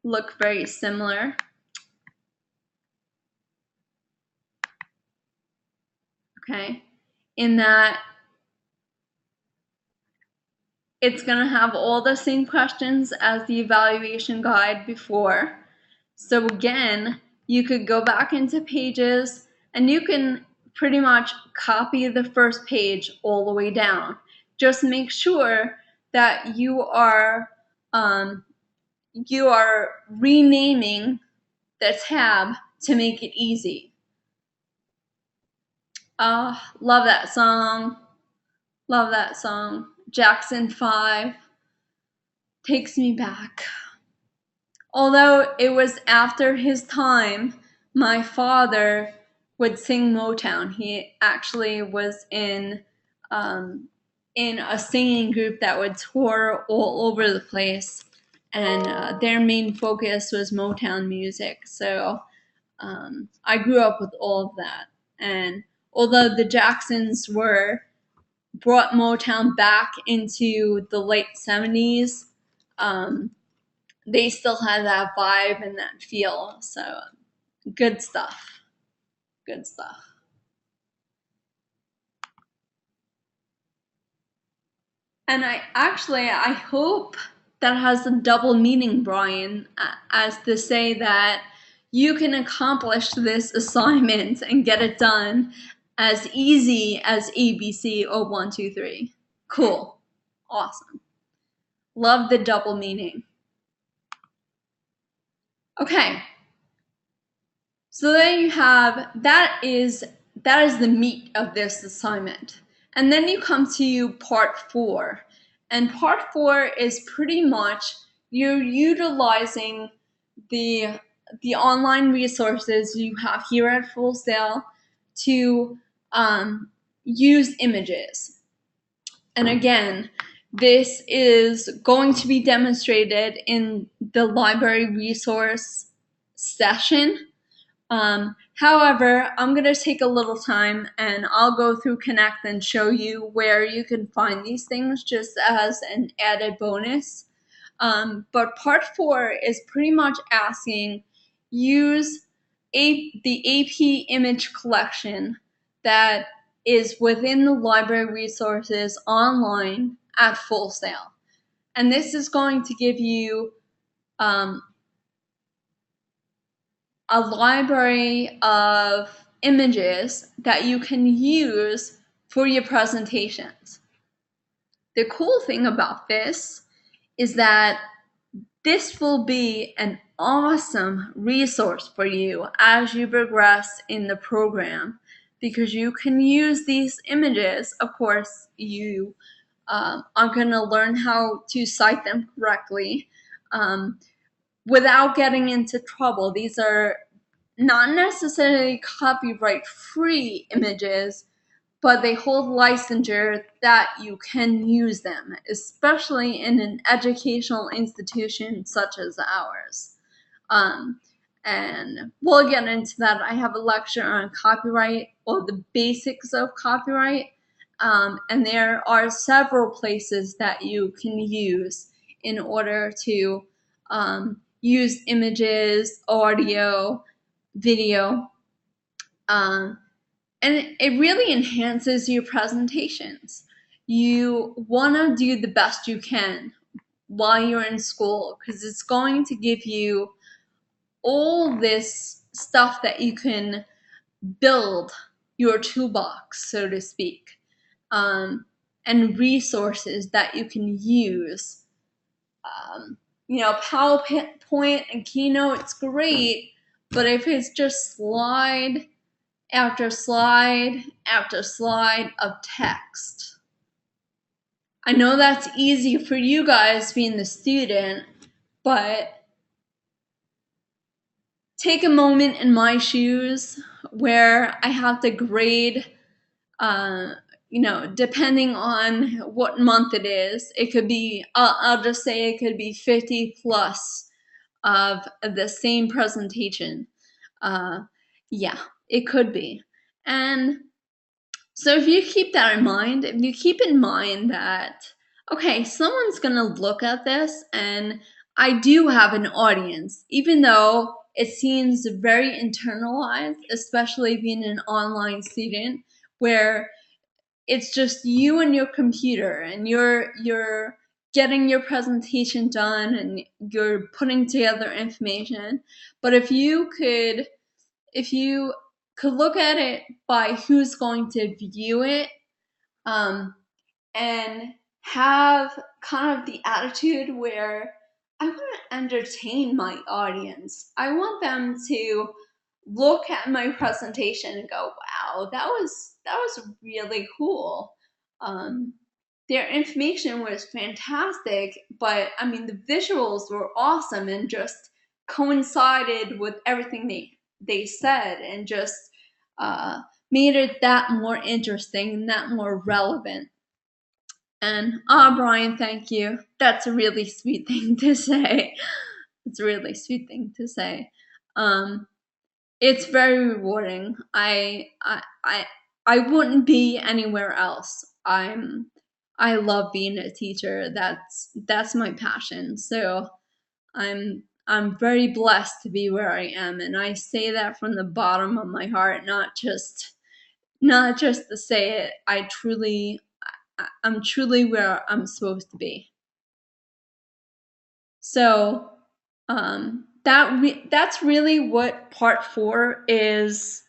look very similar. Okay, in that it's going to have all the same questions as the evaluation guide before. So again, you could go back into Pages and you can pretty much copy the first page all the way down. Just make sure that you are renaming the tab to make it easy. Love that song. Love that song. Jackson 5 takes me back. Although it was after his time, my father would sing Motown. He actually was in a singing group that would tour all over the place, and their main focus was Motown music. So I grew up with all of that. And although the Jacksons brought Motown back into the late 70s, they still had that vibe and that feel. So good stuff. Good stuff. And I hope that has a double meaning, Brian, as to say that you can accomplish this assignment and get it done as easy as ABC or 1, 2, 3. Cool. Awesome. Love the double meaning. Okay. So then you have, that is the meat of this assignment. And then you come to part 4. And part 4 is pretty much you're utilizing the online resources you have here at Full Sail to use images. And again, this is going to be demonstrated in the library resource session. However, I'm going to take a little time and I'll go through Connect and show you where you can find these things just as an added bonus. But part 4 is pretty much asking, use the AP image collection that is within the library resources online at Full Sail. And this is going to give you a library of images that you can use for your presentations. The cool thing about this is that this will be an awesome resource for you as you progress in the program, because you can use these images. Of course, you are going to learn how to cite them correctly. without getting into trouble. These are not necessarily copyright-free images, but they hold licensure that you can use them, especially in an educational institution such as ours. And we'll get into that. I have a lecture on copyright, or the basics of copyright, and there are several places that you can use in order to use images, audio, video, and it really enhances your presentations. You want to do the best you can while you're in school, because it's going to give you all this stuff that you can build your toolbox, so to speak, and resources that you can use. PowerPoint and Keynote's great, but if it's just slide after slide after slide of text, I know that's easy for you guys being the student, but take a moment in my shoes where I have to grade, depending on what month it is. It could be, I'll just say it could be 50 plus of the same presentation. Yeah, it could be. And so if you keep that in mind, if you keep in mind that, okay, someone's going to look at this and I do have an audience, even though it seems very internalized, especially being an online student where it's just you and your computer and you're getting your presentation done and you're putting together information. But if you could look at it by who's going to view it, and have kind of the attitude where I want to entertain my audience. I want them to look at my presentation and go, "Wow, that was really cool." Their information was fantastic, but I mean the visuals were awesome and just coincided with everything they said, and just made it that more interesting and that more relevant. And Brian, thank you. That's a really sweet thing to say. It's a really sweet thing to say. It's very rewarding. I wouldn't be anywhere else. I love being a teacher. That's my passion. So I'm very blessed to be where I am, and I say that from the bottom of my heart, not just to say it. I'm truly where I'm supposed to be. So that's really what part 4 is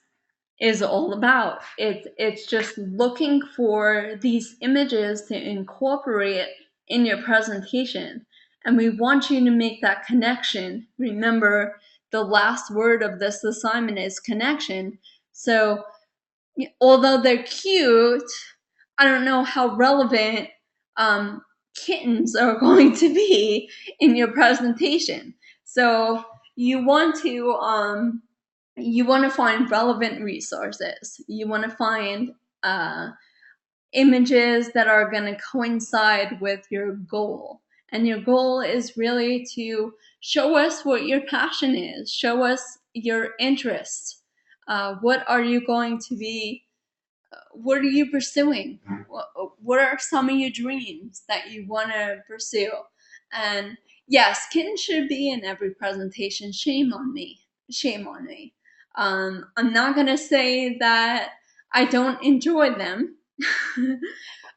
all about. It's just looking for these images to incorporate in your presentation, and we want you to make that connection. Remember, the last word of this assignment is connection. So although they're cute, I don't know how relevant kittens are going to be in your presentation. So you want to find relevant resources. You want to find images that are going to coincide with your goal. And your goal is really to show us what your passion is, show us your interests. What are you going to be? What are you pursuing? What are some of your dreams that you want to pursue? And yes, kittens should be in every presentation. Shame on me. Shame on me. I'm not going to say that I don't enjoy them.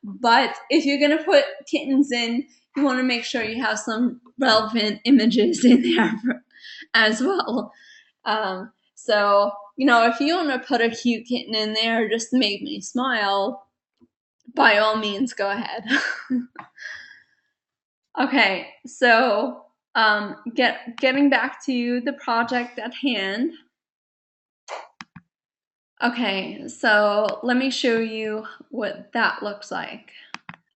But if you're going to put kittens in, you want to make sure you have some relevant images in there as well. So, if you want to put a cute kitten in there just to make me smile, by all means, go ahead. Okay, so getting back to the project at hand. Okay, so let me show you what that looks like.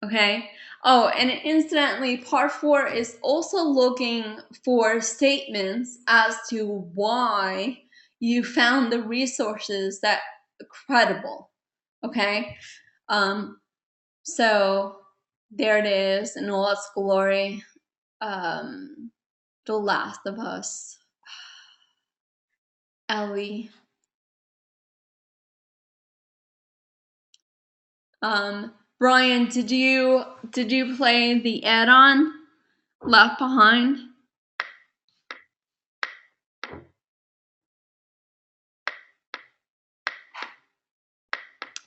Okay. Oh, and incidentally, part 4 is also looking for statements as to why you found the resources that credible. Okay. So there it is in all its glory. The Last of Us. Ellie. Brian, did you play the add-on Left Behind?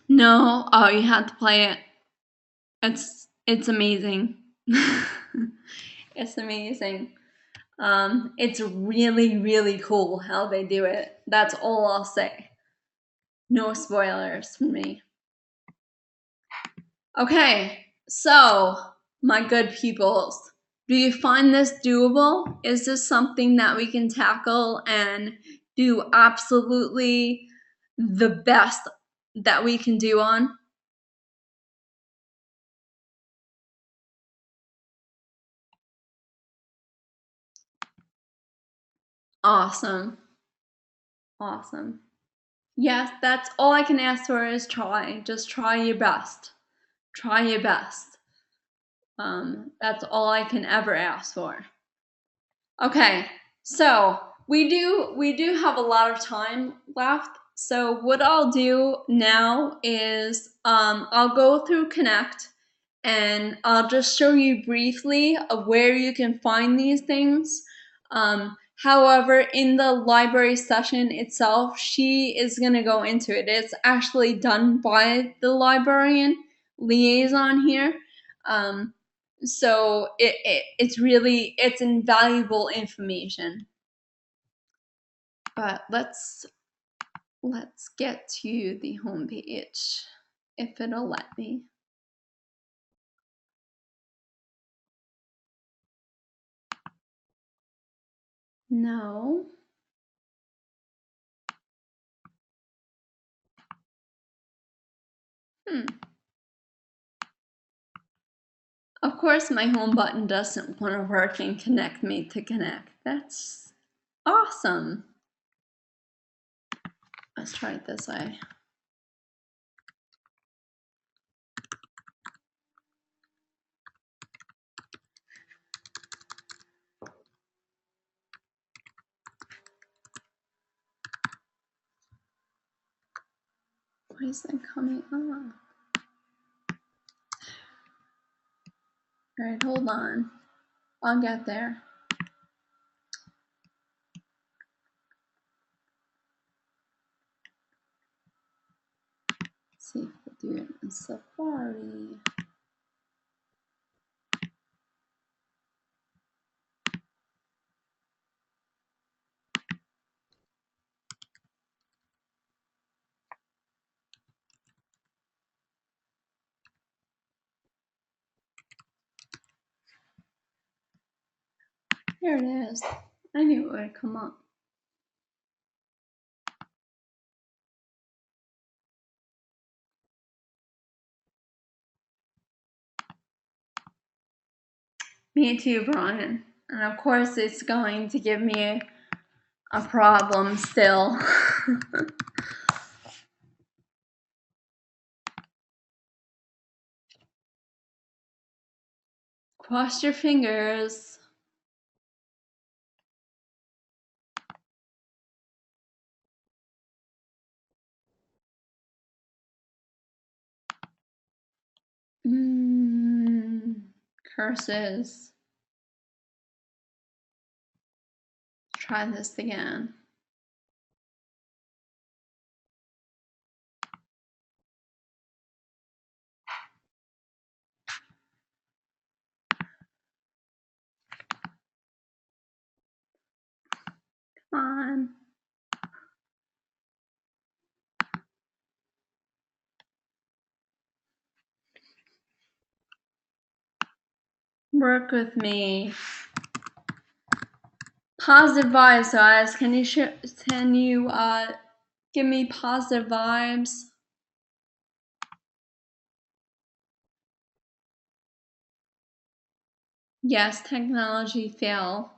No. Oh, you had to play it. It's amazing. It's amazing. It's really, really cool how they do it. That's all I'll say. No spoilers for me. Okay, so my good peoples, do you find this doable? Is this something that we can tackle and do absolutely the best that we can do on? Awesome. Awesome. Yes, that's all I can ask for is try. Just try your best. Try your best. That's all I can ever ask for. Okay, so we do have a lot of time left. So what I'll do now is I'll go through Connect and I'll just show you briefly of where you can find these things. However, in the library session itself, she is going to go into it. It's actually done by the librarian liaison here. So it's really it's invaluable information. But let's get to the homepage if it'll let me. No. Of course, my home button doesn't want to work and connect me to Connect. That's awesome. Let's try it this way. Why is that coming up? All right, hold on. I'll get there. Let's see if we do it in Safari. Here it is. I knew it would come up. Me too, Brian. And of course, it's going to give me a problem still. Cross your fingers. Curses. Try this again. Come on. Work with me. Positive vibes, guys. Can you give me positive vibes? Yes, technology fail.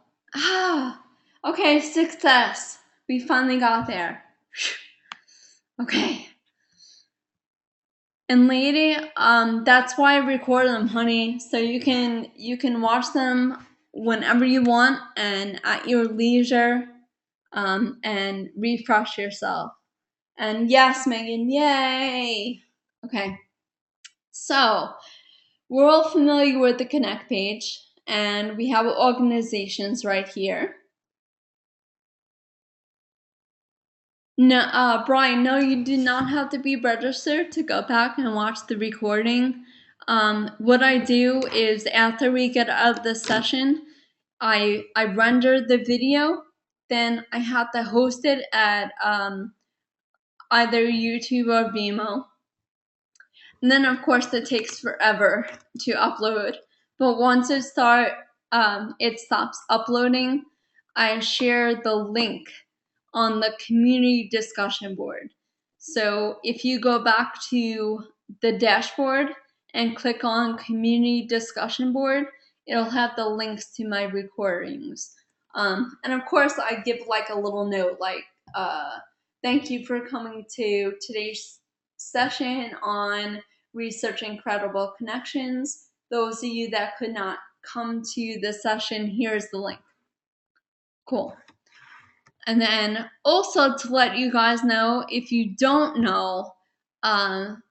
Okay, success. We finally got there. Okay. And lady, that's why I record them, honey. So you can watch them whenever you want and at your leisure, and refresh yourself. And yes, Megan, yay! Okay, so we're all familiar with the Connect page, and we have organizations right here. No, Brian, no, you do not have to be registered to go back and watch the recording. What I do is after we get out of the session, I render the video, then I have to host it at either YouTube or Vimeo. And then of course it takes forever to upload. But once it stops uploading, I share the link on the community discussion board. So if you go back to the dashboard and click on community discussion board, it'll have the links to my recordings. And of course I give like a little note like, thank you for coming to today's session on researching credible connections. Those of you that could not come to the session, here's the link. Cool. And then also to let you guys know, if you don't know, I'm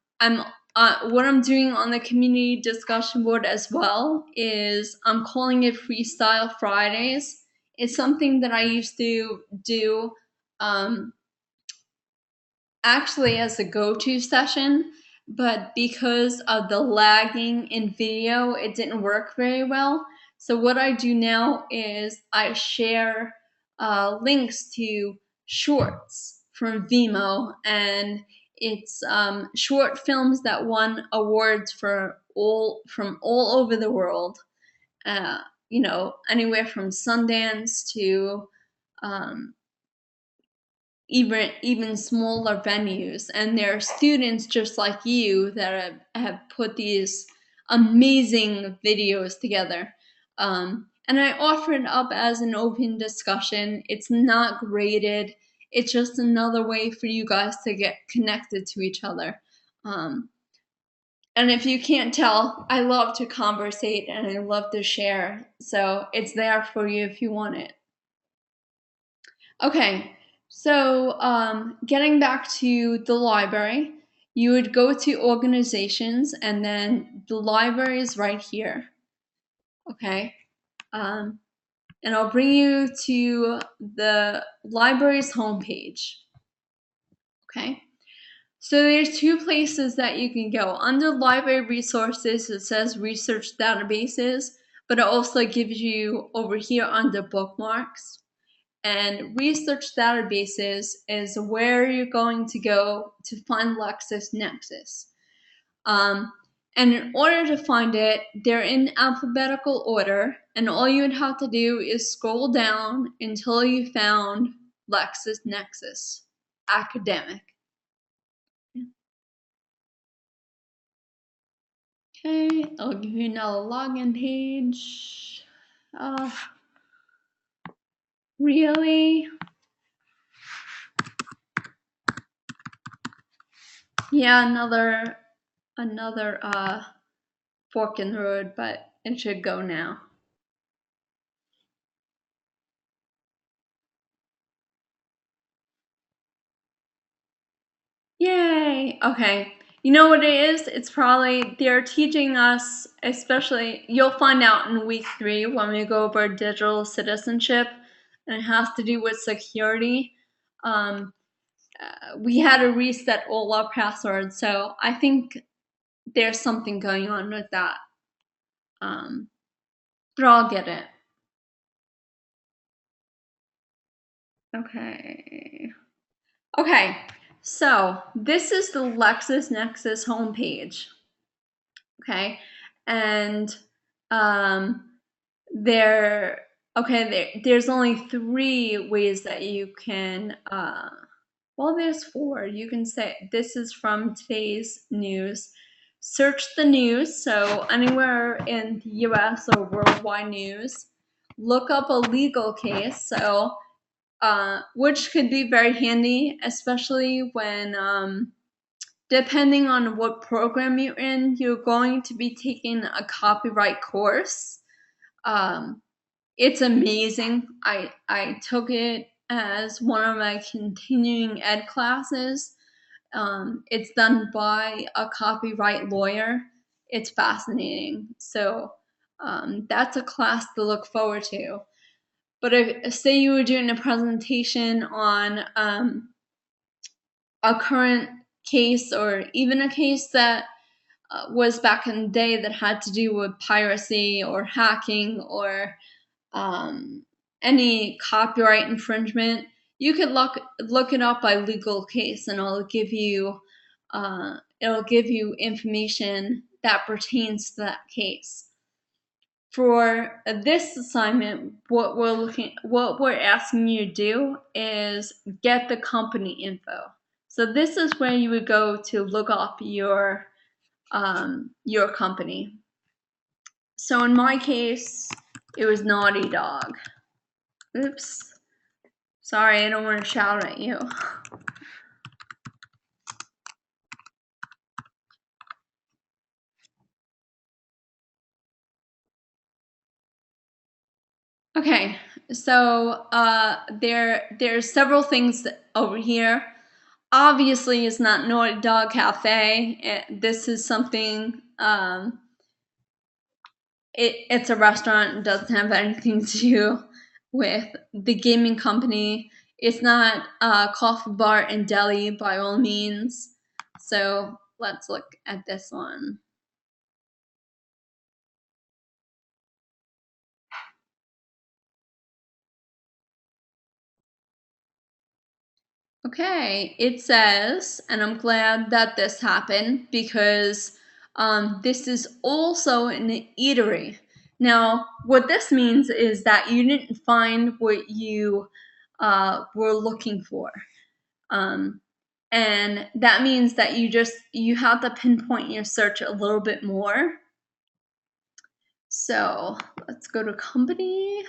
what I'm doing on the community discussion board as well is I'm calling it Freestyle Fridays. It's something that I used to do actually as a go-to session, but because of the lagging in video, it didn't work very well. So what I do now is I share links to shorts from Vimeo, and it's short films that won awards from all over the world. Uh, Anywhere from Sundance to um, even smaller venues, and there are students just like you that have put these amazing videos together, and I offer it up as an open discussion. It's not graded, it's just another way for you guys to get connected to each other, and if you can't tell, I love to conversate and I love to share, so it's there for you if you want it. Okay, so getting back to the library, you would go to organizations and then the library is right here. Okay, and I'll bring you to the library's homepage. Okay, so there's two places that you can go. Under library resources, it says research databases, but it also gives you over here under bookmarks. And research databases is where you're going to go to find LexisNexis. And in order to find it, they're in alphabetical order, and all you would have to do is scroll down until you found LexisNexis Academic. Okay, I'll give you another login page. Really? Yeah, another fork in the road, but it should go now. Yay! Okay. You know what it is? It's probably they're teaching us, especially you'll find out in week 3 when we go over digital citizenship, and it has to do with security. We had to reset all our passwords, so I think there's something going on with that. But I'll get it. Okay, so this is the LexisNexis homepage. Okay, and there's only 3 ways that you can, well, there's 4. You can say this is from today's news. search the news, so anywhere in the US or worldwide news, look up a legal case, so which could be very handy, especially when depending on what program you're in, you're going to be taking a copyright course. It's amazing. I took it as one of my continuing ed classes. It's done by a copyright lawyer. It's fascinating. So that's a class to look forward to. But if, say you were doing a presentation on a current case, or even a case that was back in the day that had to do with piracy or hacking or any copyright infringement, you could look it up by legal case, and it'll give you information that pertains to that case. For this assignment, what we're asking you to do is get the company info. So this is where you would go to look up your company. So in my case, it was Naughty Dog. Oops. Sorry, I don't want to shout at you. Okay, so there's several things over here. Obviously, it's not Naughty Dog Cafe. This is something. It's a restaurant. It doesn't have anything to do with the gaming company. It's not a coffee bar and deli by all means. So let's look at this one. Okay, it says, and I'm glad that this happened because this is also an eatery. Now, what this means is that you didn't find what you were looking for. And that means that you have to pinpoint your search a little bit more. So let's go to company.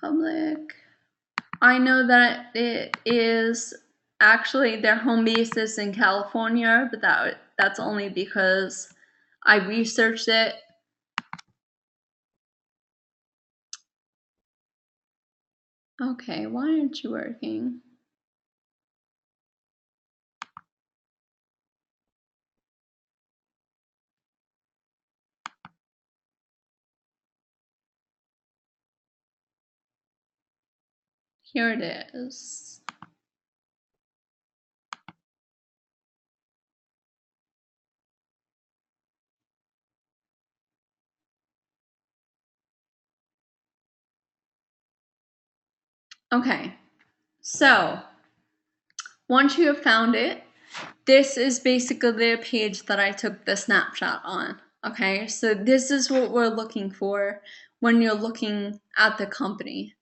Public. I know that it is actually their home base is in California, but that's only because I researched it. Okay, why aren't you working? Here it is. Okay, so once you have found it, this is basically the page that I took the snapshot on. Okay, so this is what we're looking for when you're looking at the company.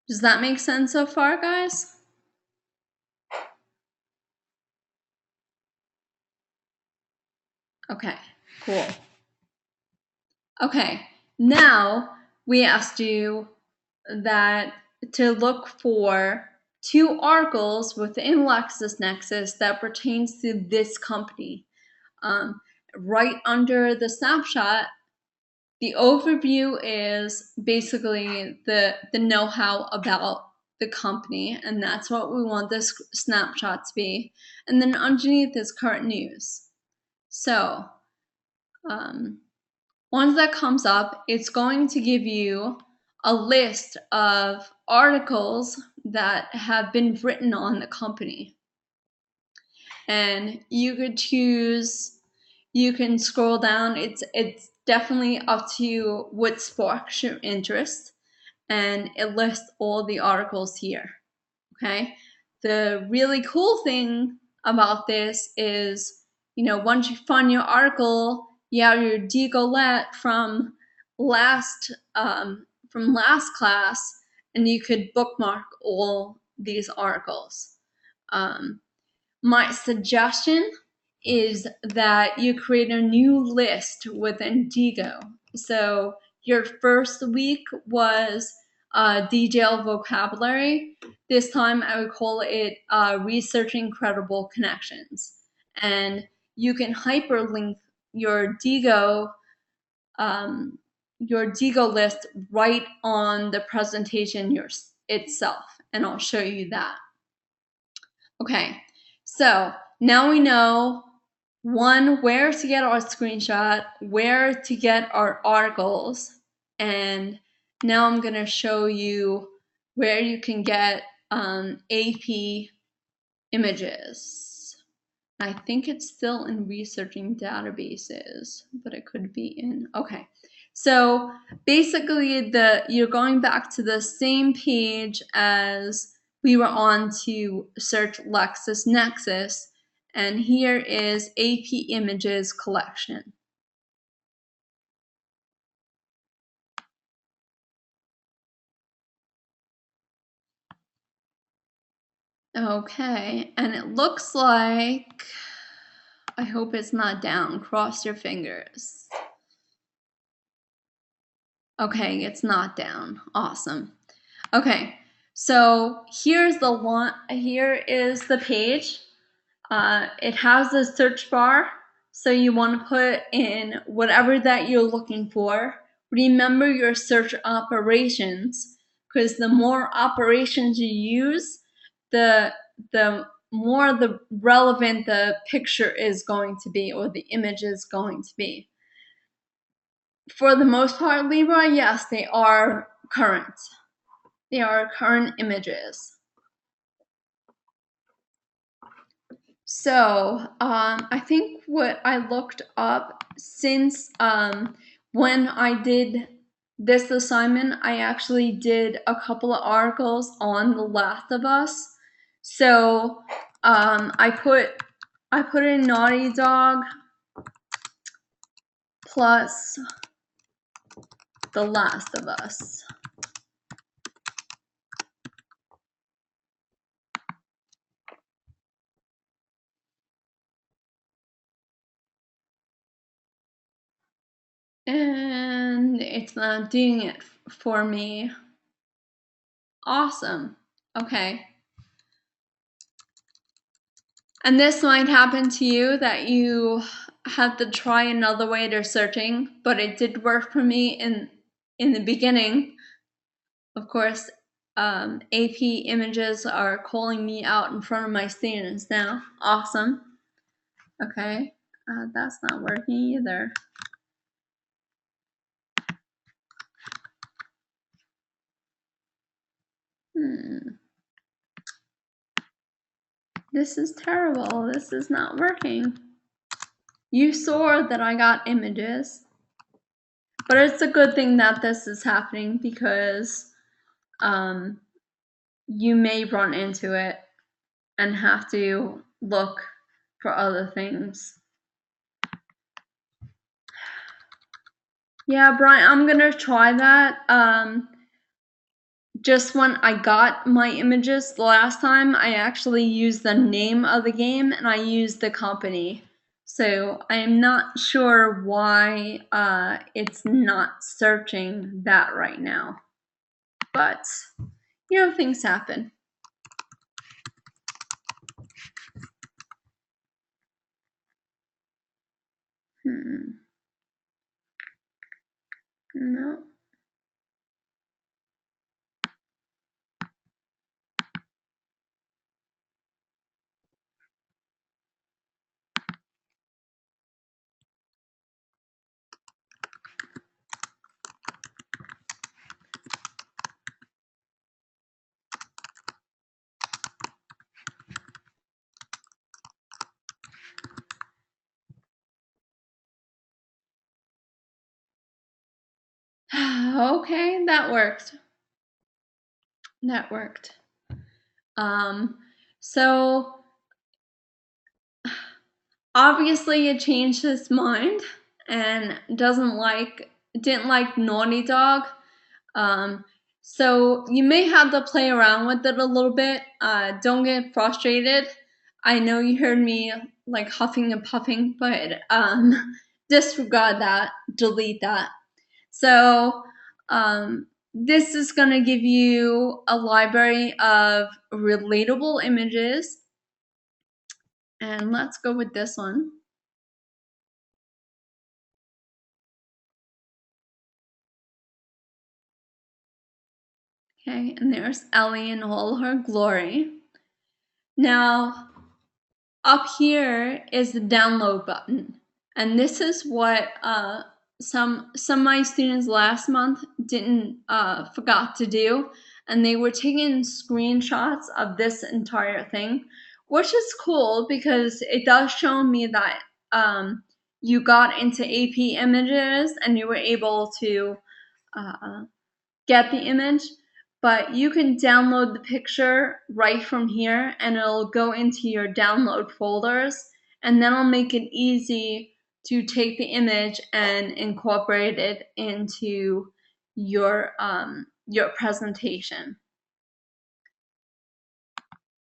Does that make sense so far, guys? Okay, cool. Okay, now we asked you that to look for 2 articles within LexisNexis that pertains to this company. Right under the snapshot, the overview is basically the know-how about the company, and that's what we want this snapshot to be. And then underneath is current news. So once that comes up, it's going to give you a list of articles that have been written on the company. And you could choose, you can scroll down. It's definitely up to you what sparks your interest. And it lists all the articles here. Okay. the really cool thing about this is, once you find your article, you have your Digolet from last class, and you could bookmark all these articles. My suggestion is that you create a new list within Diigo. So your first week was DJL vocabulary. This time I would call it researching credible connections. And you can hyperlink your Diigo list right on the presentation itself, and I'll show you that. Okay, so now we know, one, where to get our screenshot, where to get our articles, and now I'm going to show you where you can get AP images. I think it's still in researching databases, but it could be in, okay. So basically you're going back to the same page as we were on to search LexisNexis, and here is AP Images collection. Okay, and it looks like, I hope it's not down, cross your fingers. Okay, it's not down, awesome. Okay, so here is the page. It has a search bar, so you want to put in whatever that you're looking for. Remember your search operations, because the more operations you use, the more relevant the picture is going to be, or the image is going to be. For the most part, Libra, yes, they are current. They are current images. So I think what I looked up since when I did this assignment, I actually did a couple of articles on The Last of Us. So I put in Naughty Dog plus The Last of Us. And it's not doing it for me. Awesome. Okay. And this might happen to you, that you have to try another way to searching, but it did work for me in the beginning. Of course, AP images are calling me out in front of my students now. Awesome. Okay, that's not working either. This is terrible. This is not working. You saw that I got images, but it's a good thing that this is happening, because you may run into it and have to look for other things. Yeah, Brian, I'm gonna try that. Just when I got my images the last time, I actually used the name of the game and I used the company. So I am not sure why it's not searching that right now. But, things happen. No. Okay, that worked. That worked. So obviously it changed his mind and didn't like Naughty Dog. So you may have to play around with it a little bit. Don't get frustrated. I know you heard me like huffing and puffing, but disregard that, delete that. So this is going to give you a library of relatable images. And let's go with this one. Okay, and there's Ellie in all her glory. Now, up here is the download button. And this is what some of my students last month didn't forgot to do. And they were taking screenshots of this entire thing, which is cool because it does show me that you got into AP Images and you were able to get the image, but you can download the picture right from here and it'll go into your download folders, and then it'll make it easy to take the image and incorporate it into your presentation.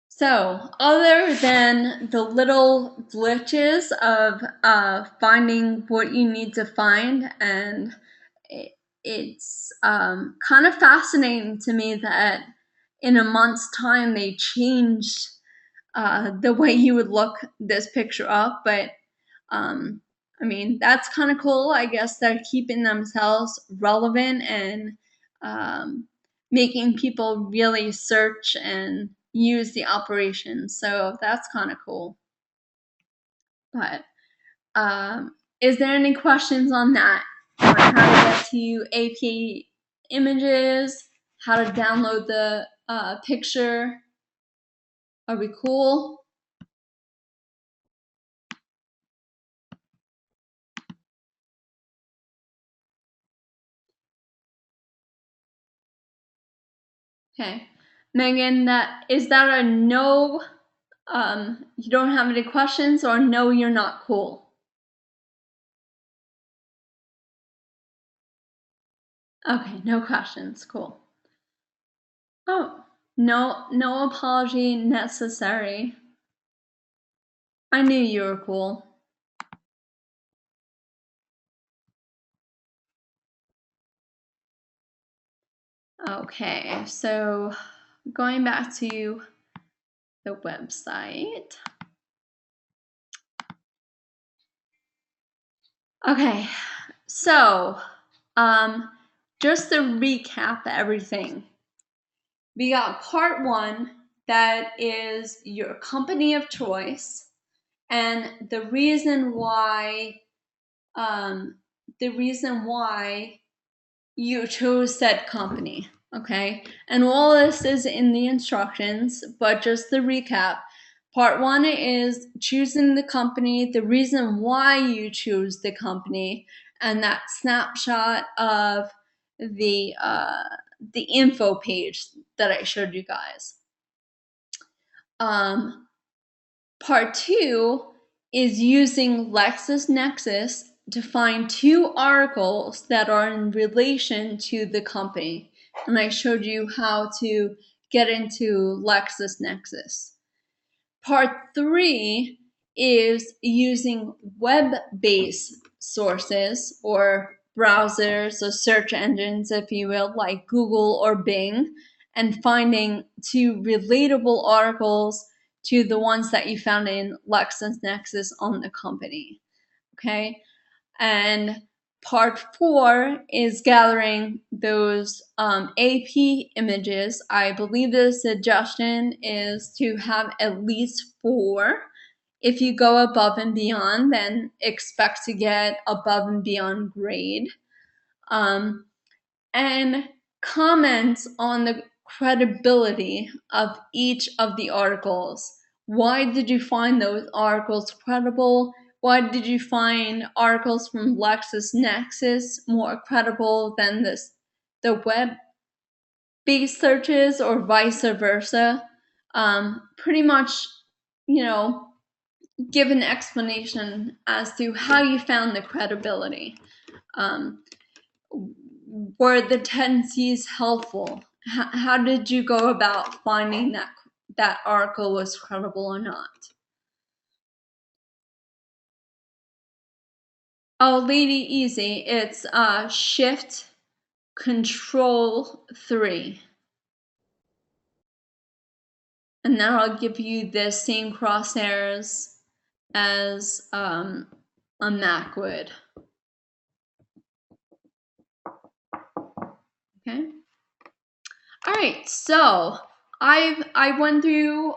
So other than the little glitches of finding what you need to find, and it's kind of fascinating to me that in a month's time they changed the way you would look this picture up. But I mean, that's kind of cool. I guess they're keeping themselves relevant and making people really search and use the operation. So that's kind of cool. But is there any questions on that? On how to get to AP Images, how to download the picture? Are we cool? Okay. Megan, is that a no? You don't have any questions, or no, you're not cool? Okay, no questions. Cool. Oh, no apology necessary. I knew you were cool. Okay, so going back to the website. Okay, so just to recap everything, we got part one, that is your company of choice and the reason why you chose said company. Okay, and all this is in the instructions, but just to recap, part one is choosing the company, the reason why you choose the company, and that snapshot of the info page that I showed you guys. Part two is using LexisNexis to find two articles that are in relation to the company. And I showed you how to get into LexisNexis. Part three is using web-based sources or browsers or search engines, if you will, like Google or Bing, and finding two relatable articles to the ones that you found in LexisNexis on the company. Okay, and part four is gathering those AP images. I believe the suggestion is to have at least 4. If you go above and beyond, then expect to get above and beyond grade. And comments on the credibility of each of the articles. Why did you find those articles credible? Why did you find articles from LexisNexis more credible than the web-based searches, or vice versa? pretty much, give an explanation as to how you found the credibility. Were the tendencies helpful? How did you go about finding that article was credible or not? Oh, Lady Easy, it's Shift Control 3. And that'll give you the same crosshairs as a Mac would. Okay. All right. So I went through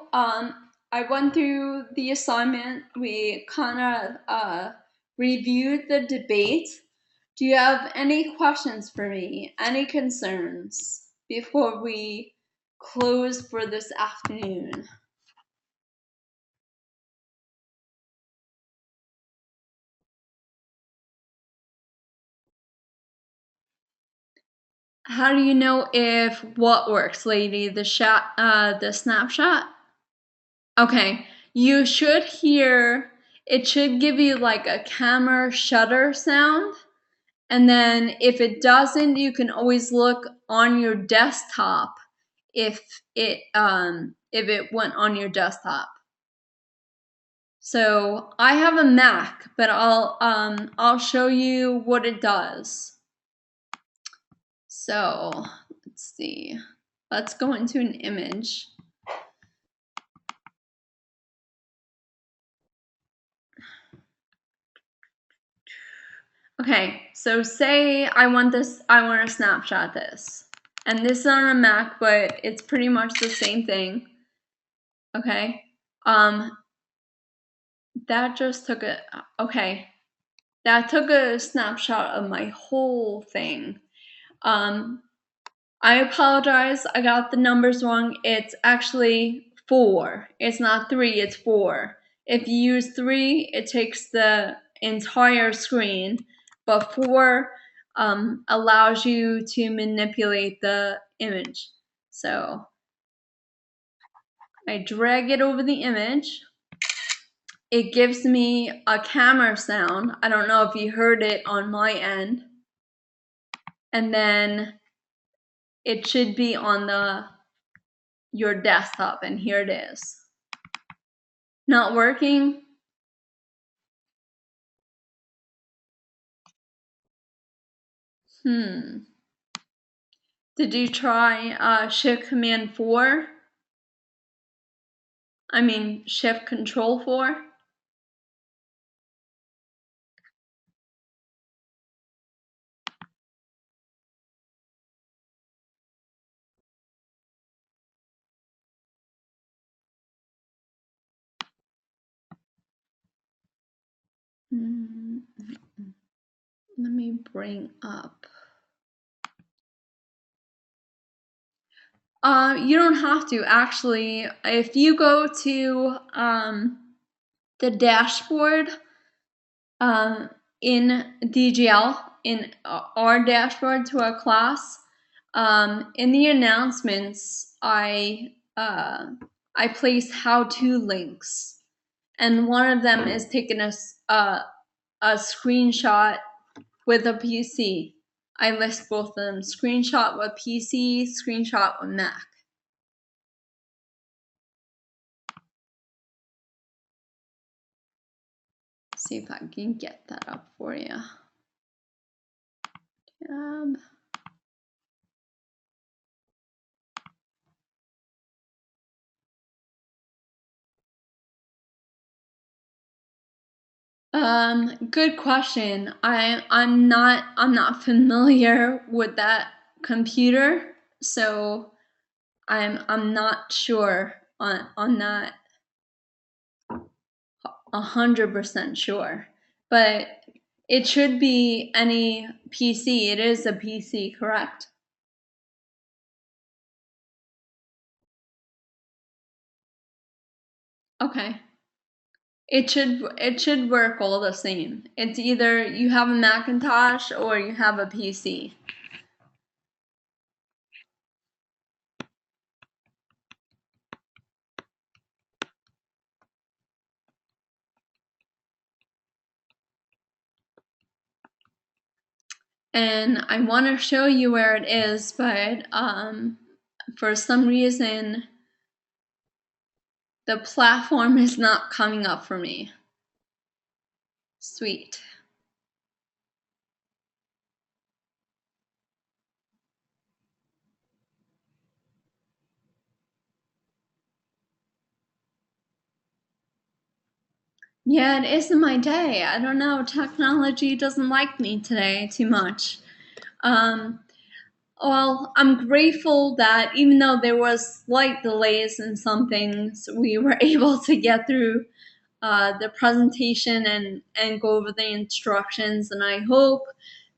the assignment. We kind of reviewed the debate. Do you have any questions for me? Any concerns before we close for this afternoon? How do you know if what works, lady? The snapshot? Okay, you should hear, it should give you like a camera shutter sound. And then if it doesn't, you can always look on your desktop if it went on your desktop. So I have a Mac, but I'll show you what it does. So let's see. Let's go into an image. Okay, so say I want to snapshot this. And this is on a Mac, but it's pretty much the same thing. Okay. That just took that took a snapshot of my whole thing. I apologize, I got the numbers wrong. It's actually 4. It's not 3, it's 4. If you use 3, it takes the entire screen, but 4 allows you to manipulate the image. So I drag it over the image. It gives me a camera sound. I don't know if you heard it on my end. And then it should be on your desktop, and here it is. Not working? Did you try Shift Command 4? I mean Shift Control 4? Let me bring up. You don't have to, actually. If you go to the dashboard in DGL, in our dashboard to our class, in the announcements, I place how-to links, and one of them is taking a screenshot with a PC. I list both of them: screenshot with PC, screenshot with Mac. See if I can get that up for you. Tab. Good question. I'm not familiar with that computer, so I'm not sure on that. 100% sure, but it should be any PC. It is a PC, correct? Okay. It should work all the same. It's either you have a Macintosh or you have a PC. and I want to show you where it is, but for some reason the platform is not coming up for me. Sweet. Yeah, it isn't my day. I don't know. Technology doesn't like me today too much. Well, I'm grateful that even though there was slight delays in some things, we were able to get through the presentation and go over the instructions. And I hope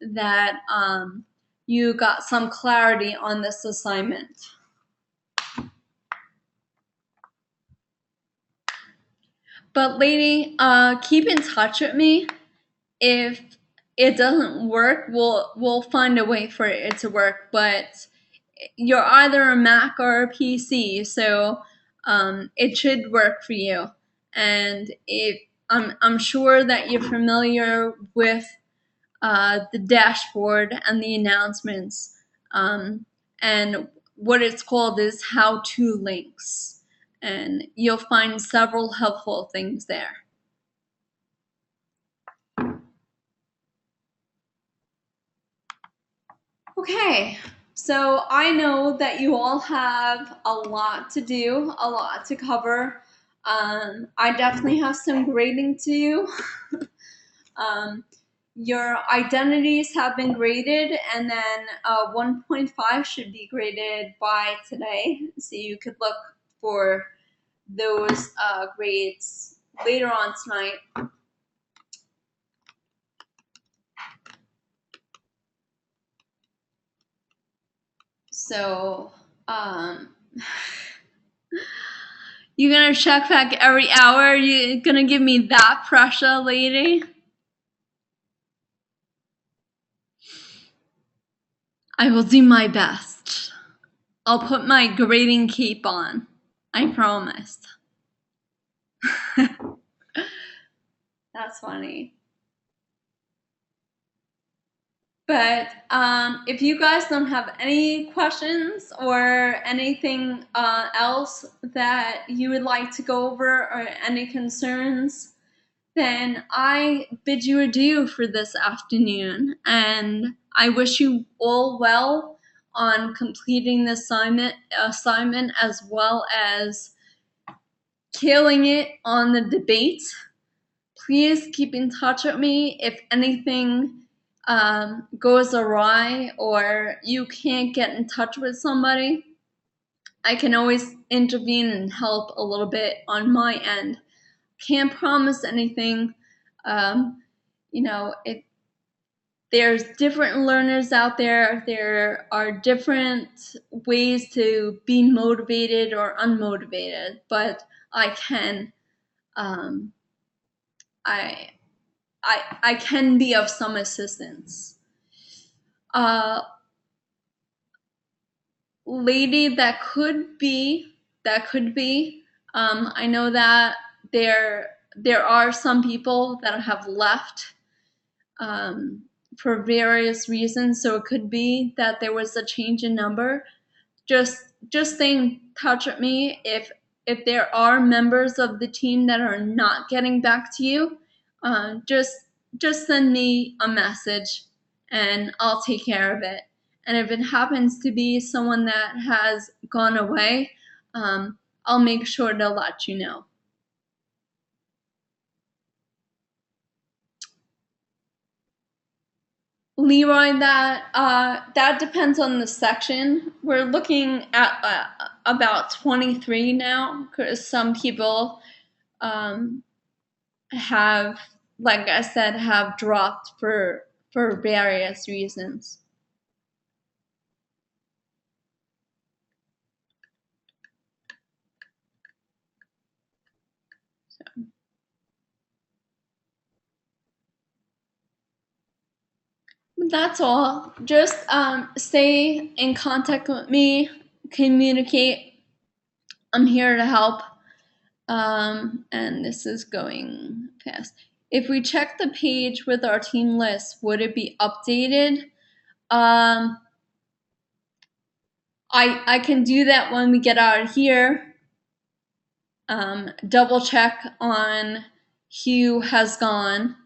that you got some clarity on this assignment. But lady, keep in touch with me. If it doesn't work, we'll find a way for it to work. But you're either a Mac or a PC, so it should work for you. And if I'm sure that you're familiar with the dashboard and the announcements, and what it's called is how-to links, and you'll find several helpful things there. Okay, so I know that you all have a lot to do, a lot to cover. I definitely have some grading to do. Your identities have been graded, and then 1.5 should be graded by today. So you could look for those grades later on tonight. So, you're gonna check back every hour? You're gonna give me that pressure, lady? I will do my best. I'll put my grading cape on. I promise. That's funny. But if you guys don't have any questions or anything else that you would like to go over or any concerns, then I bid you adieu for this afternoon, and I wish you all well on completing the assignment as well as killing it on the debate. Please keep in touch with me if anything goes awry or you can't get in touch with somebody. I can always intervene and help a little bit on my end. Can't promise anything. There's different learners out there. There are different ways to be motivated or unmotivated, but I can I can be of some assistance. Lady, that could be. I know that there are some people that have left for various reasons, so it could be that there was a change in number. Just stay in touch with me if there are members of the team that are not getting back to you. Just send me a message and I'll take care of it. And if it happens to be someone that has gone away, I'll make sure to let you know. Leroy, that depends on the section. We're looking at about 23 now, because some people have, like I said, have dropped for various reasons. That's all. Just stay in contact with me, communicate. I'm here to help. And this is going fast. If we check the page with our team list, would it be updated? Um, I can do that when we get out of here. Double check on who has gone,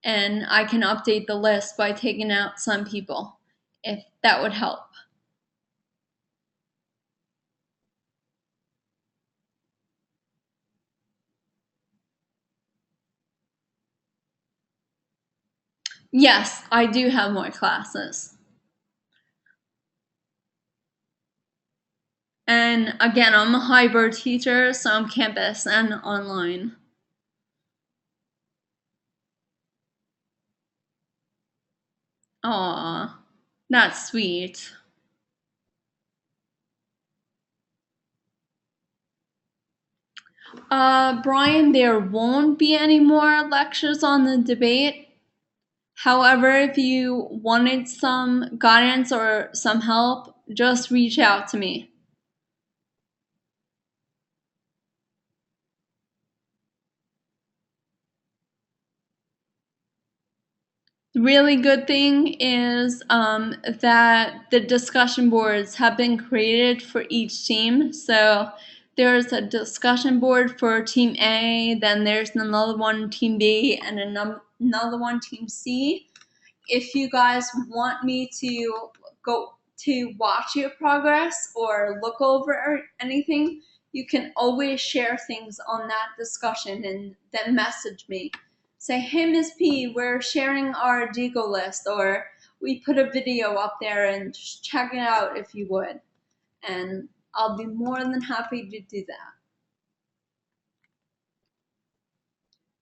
and I can update the list by taking out some people, if that would help. Yes, I do have more classes. And again, I'm a hybrid teacher, so I'm campus and online. Aw, that's sweet. Brian, there won't be any more lectures on the debate. However, if you wanted some guidance or some help, just reach out to me. The really good thing is that the discussion boards have been created for each team. So there's a discussion board for Team A, then there's another one Team B, and another one Team C. If you guys want me to go to watch your progress or look over anything, you can always share things on that discussion and then message me. Say, hey, Ms. P, we're sharing our Deagle list, or we put a video up there and just check it out if you would. And I'll be more than happy to do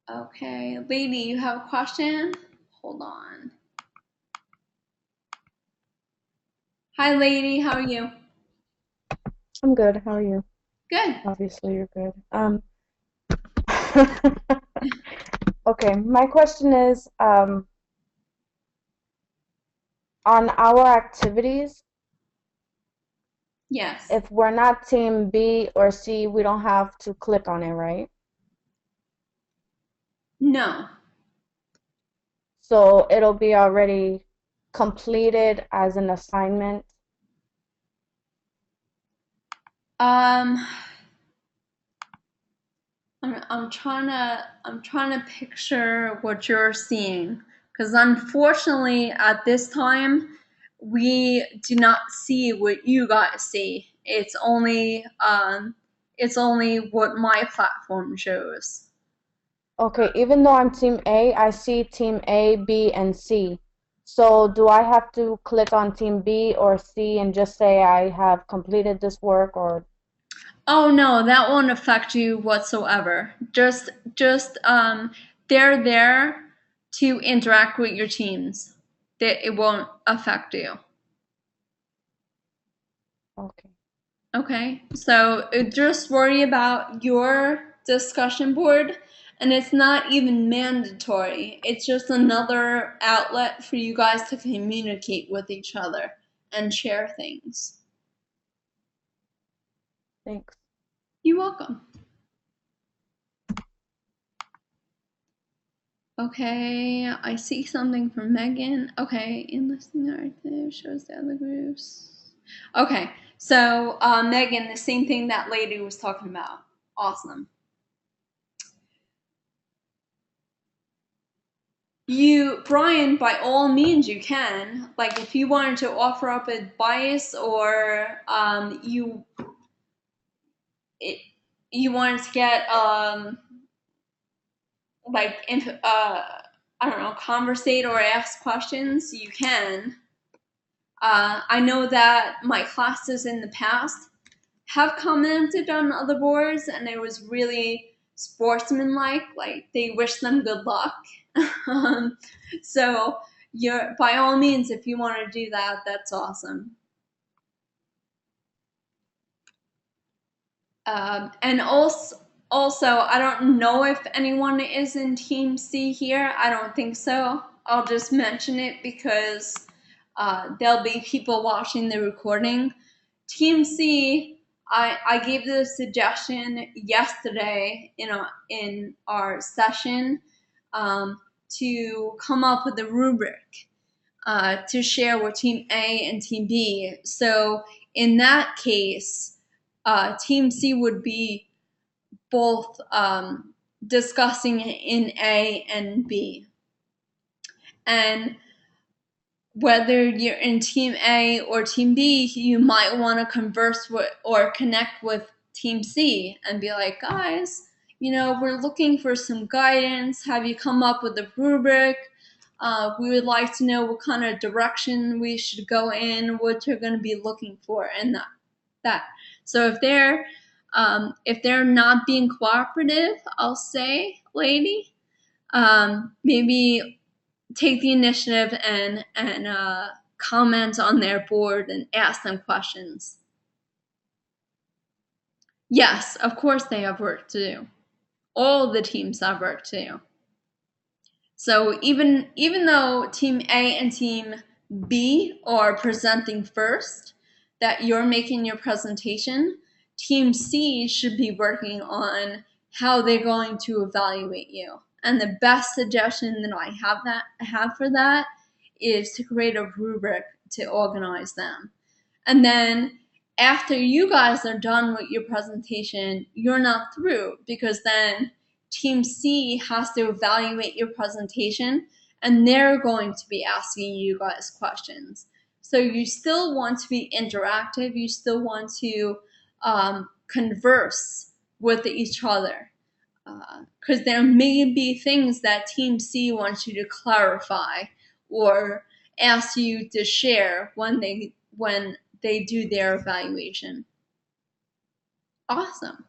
that. Okay, lady, you have a question? Hold on. Hi, lady, how are you? I'm good. How are you? Good. Obviously, you're good. Okay, my question is, on our activities, Yes. if we're not team B or C, we don't have to click on it, right? No. So it'll be already completed as an assignment. I'm trying to picture what you're seeing, because unfortunately at this time we do not see what you guys see. It's only what my platform shows. Okay, even though I'm team A, I see team A, B, and C. So do I have to click on team B or C and just say I have completed this work, or? Oh no, that won't affect you whatsoever. Just they're there to interact with your teams. It won't affect you. Okay. Okay, so just worry about your discussion board, and it's not even mandatory. It's just another outlet for you guys to communicate with each other and share things. Thanks. You're welcome. Okay, I see something from Megan. Okay, enlisting narrative shows the other groups. Okay, so Megan, the same thing that lady was talking about. Awesome. Brian, by all means, you can. Like, if you wanted to offer up advice, or you wanted to get like I don't know, conversate or ask questions, you can. I know that my classes in the past have commented on other boards, and it was really sportsmanlike. Like, they wish them good luck. So you're, by all means, if you want to do that, that's awesome. And also, I don't know if anyone is in Team C here. I don't think so. I'll just mention it because there'll be people watching the recording. Team C, I gave the suggestion yesterday in our session to come up with a rubric. to share with Team A and Team B. So in that case, Team C would be both discussing in A and B. And whether you're in Team A or Team B, you might want to converse with or connect with Team C and be like, guys, we're looking for some guidance. Have you come up with a rubric? We would like to know what kind of direction we should go in, what you're going to be looking for, and that. So if they're not being cooperative, I'll say, lady, maybe take the initiative and comment on their board and ask them questions. Yes, of course they have work to do. All the teams have work to do. So even though Team A and Team B are presenting first, that you're making your presentation, Team C should be working on how they're going to evaluate you. And the best suggestion that I have for that is to create a rubric to organize them. And then after you guys are done with your presentation, you're not through, because then Team C has to evaluate your presentation and they're going to be asking you guys questions. So you still want to be interactive. You still want to converse with each other, because there may be things that Team C wants you to clarify or ask you to share when they do their evaluation. Awesome.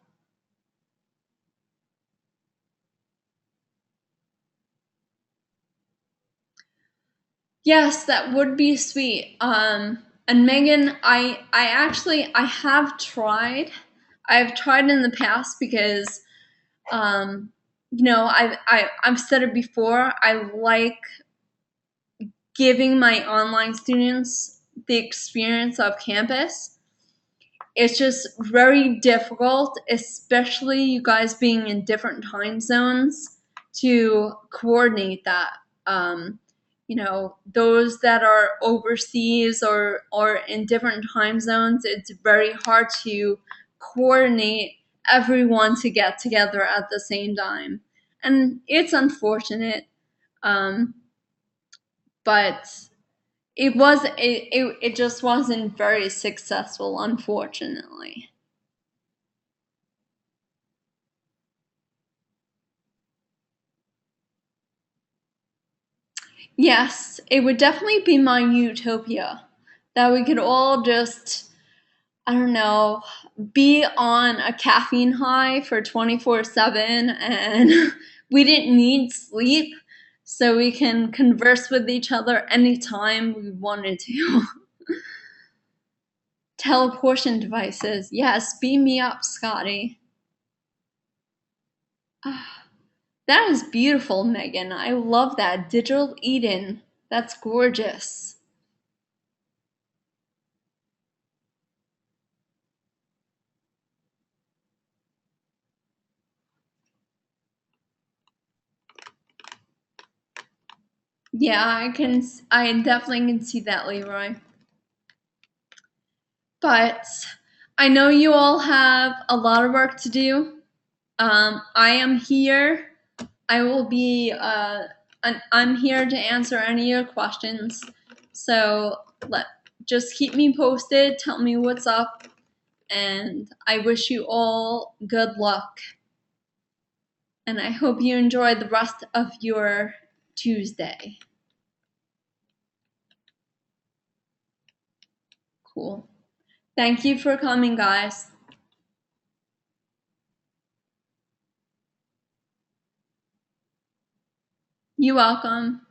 Yes, that would be sweet. And Megan, I have tried. I've tried in the past because, I've said it before. I like giving my online students the experience of campus. It's just very difficult, especially you guys being in different time zones, to coordinate that. Those that are overseas or in different time zones, it's very hard to coordinate everyone to get together at the same time. And it's unfortunate, but it just wasn't very successful, unfortunately. Yes, it would definitely be my utopia that we could all just, I don't know, be on a caffeine high for 24/7 and we didn't need sleep, so we can converse with each other anytime we wanted to. Teleportation devices. Yes, beam me up, Scotty. That is beautiful, Megan. I love that. Digital Eden. That's gorgeous. Yeah, I definitely can see that, Leroy. But I know you all have a lot of work to do. I am here. I will be, I'm here to answer any of your questions. So just keep me posted, tell me what's up, and I wish you all good luck. And I hope you enjoy the rest of your Tuesday. Cool. Thank you for coming, guys. You're welcome.